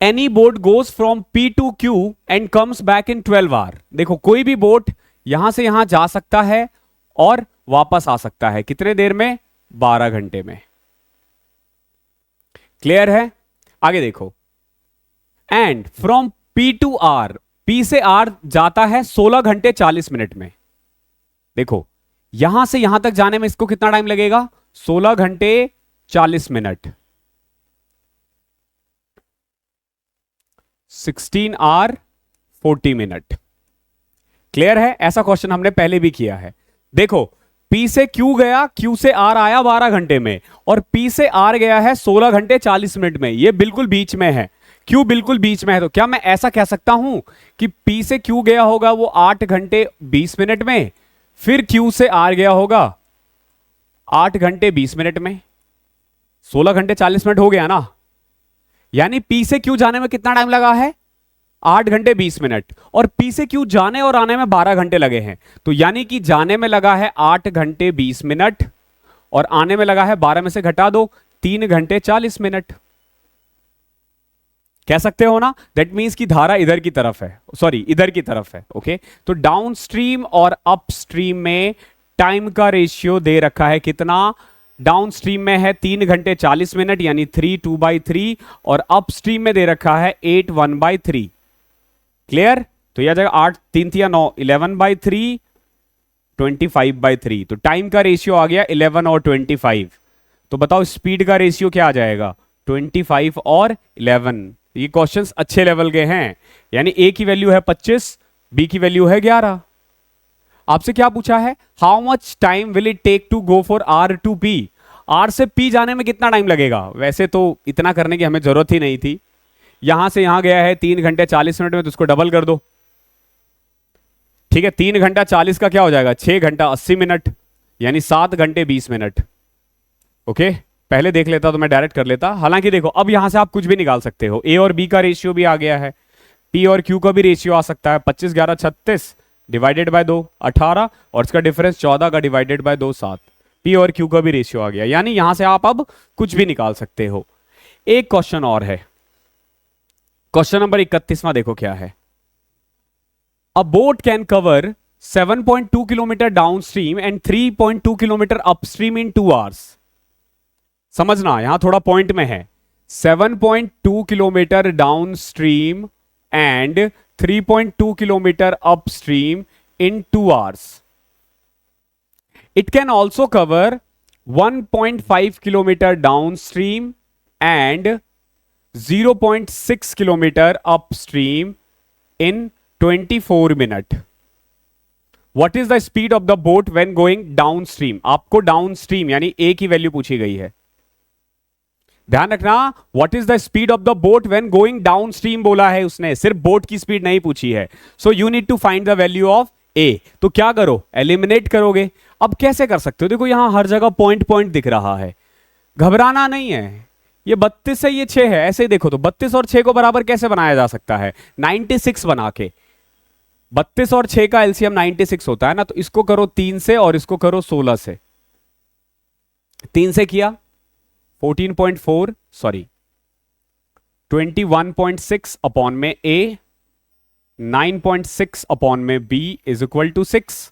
any boat goes from P to Q and comes back in 12 hour. देखो कोई भी बोट यहां से यहां जा सकता है और वापस आ सकता है। कितने देर में? 12 घंटे में। क्लियर है? आगे देखो, and from P to R, P से R जाता है 16 घंटे 40 मिनट में। देखो यहां से यहां तक जाने में इसको कितना टाइम लगेगा? 16 घंटे 40 मिनट, 16 आवर 40 मिनट। क्लियर है? ऐसा क्वेश्चन हमने पहले भी किया है। देखो P से Q गया, Q से R आया 12 घंटे में, और P से R गया है 16 घंटे 40 मिनट में। ये बिल्कुल बीच में है, Q बिल्कुल बीच में है। तो क्या मैं ऐसा कह सकता हूं कि P से Q गया होगा वो 8 घंटे 20 मिनट में, फिर Q से R गया होगा 8 घंटे 20 मिनट में, 16 घंटे 40 मिनट हो गया ना। यानी P से Q जाने में कितना टाइम लगा है? 8 घंटे 20 मिनट, और P से Q जाने और आने में 12 घंटे लगे हैं। तो यानी कि जाने में लगा है 8 घंटे 20 मिनट और आने में लगा है 12 में से घटा दो 3 घंटे 40 मिनट। कह सकते हो ना, दैट मीन्स कि धारा इधर की तरफ है, सॉरी इधर की तरफ है। ओके, तो डाउनस्ट्रीम और अपस्ट्रीम में टाइम का रेशियो दे रखा है कितना? डाउनस्ट्रीम में है 3 घंटे 40 मिनट यानी 3 2/3, और अपस्ट्रीम में दे रखा है 8 1/3। क्लियर? तो यह जगह 8 3 3 9 11/3 25/3, तो टाइम का रेशियो आ गया 11 और 25। तो बताओ स्पीड का रेशियो क्या आ जाएगा, 25 और 11। ये क्वेश्चंस अच्छे लेवल के हैं। यानी ए की वैल्यू है 25, बी की वैल्यू है 11। आपसे क्या पूछा है, how much time will it take to go for R to P, R से पी जाने में कितना टाइम लगेगा। वैसे तो इतना करने की हमें जरूरत ही नहीं थी, यहां से यहां गया है 3 घंटे 40 मिनट में, तो उसको डबल कर दो। ठीक है, 3 घंटा 40 का क्या हो जाएगा, 6 घंटा 80 मिनट, यानी 7 घंटे 20 मिनट। ओके, पहले देख लेता तो मैं डायरेक्ट कर लेता। हालांकि देखो अब यहां से आप कुछ भी निकाल सकते हो, ए और बी का रेशियो भी आ गया है, पी और क्यू का भी रेशियो आ सकता है। 25 11 36 डिवाइडेड बाय 2 18, और इसका डिफरेंस 14 का डिवाइडेड बाय 2 7। पी और क्यू का भी रेशियो आ गया, यानी यहां से आप अब कुछ भी निकाल सकते हो। एक क्वेश्चन और है, क्वेश्चन नंबर 31वां देखो क्या है। अ boat can cover 7.2 kilometre downstream and 3.2 kilometre upstream in 2 hours. समझना यहां थोड़ा पॉइंट में है, 7.2 kilometre downstream and 3.2 kilometre upstream in 2 hours. It can also cover 1.5 kilometer downstream and 0.6 kilometer upstream in 24 minutes. What is the speed of the boat when going downstream? आपको downstream यानी A की value पूछी गई है। ध्यान रखना, what is the speed of the boat when going downstream बोला है उसने, सिर्फ बोट की स्पीड नहीं पूछी है। So you need to find the value of A। तो क्या करो, एलिमिनेट करोगे। अब कैसे कर सकते हो, देखो यहां हर जगह पॉइंट पॉइंट दिख रहा है, घबराना नहीं है। ये 32 है, ये 6 है, ऐसे ही देखो तो 32 और 6 को बराबर कैसे बनाया जा सकता है, 96 बना के। 32 और 6 का एलसीएम 96 होता है ना, तो इसको करो 3 से और इसको करो 16 से। 3 से किया 14.4 सॉरी 21.6 अपॉन में ए, 9.6 अपॉन में बी इज इक्वल टू 6,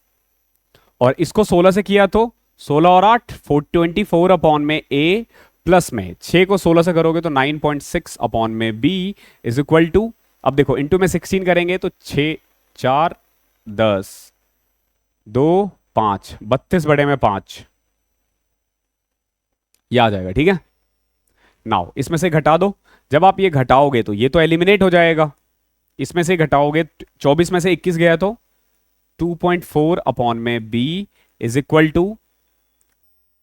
और इसको 16 से किया तो 16 और 8 24 अपॉन में ए, प्लस में 6 को 16 से करोगे तो 9.6 अपॉन में बी इज इक्वल टू, अब देखो इंटू में 16 करेंगे तो 6 4 10 2 5 32 बड़े में 5, यह आ जाएगा। ठीक है, नाउ इसमें से घटा दो, जब आप ये घटाओगे तो ये तो एलिमिनेट हो जाएगा, इसमें से घटाओगे 24 में से 21 गया तो 2.4 अपॉन में b is equal to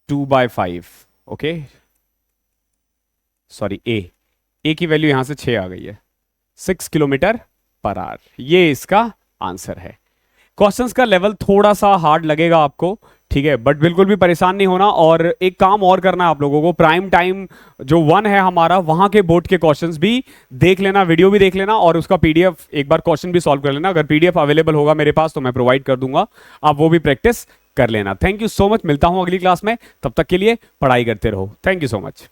2/5। Okay sorry A की वैल्यू यहां से 6 आ गई है, 6 किलोमीटर पर आवर। ये इसका आंसर है। क्वेश्चंस का लेवल थोड़ा सा हार्ड लगेगा आपको, ठीक है, बट बिल्कुल भी परेशान नहीं होना। और एक काम और करना है आप लोगों को, प्राइम टाइम जो 1 है हमारा, वहां के बोर्ड के क्वेश्चंस भी देख लेना, वीडियो भी देख लेना, और उसका पीडीएफ एक बार क्वेश्चन भी सॉल्व कर लेना। अगर पीडीएफ अवेलेबल होगा मेरे पास तो मैं प्रोवाइड कर दूंगा, आप वो भी प्रैक्टिस कर लेना। थैंक यू सो मच, मिलता हूं अगली क्लास में, तब तक के लिए पढ़ाई करते रहो। Thank you so much.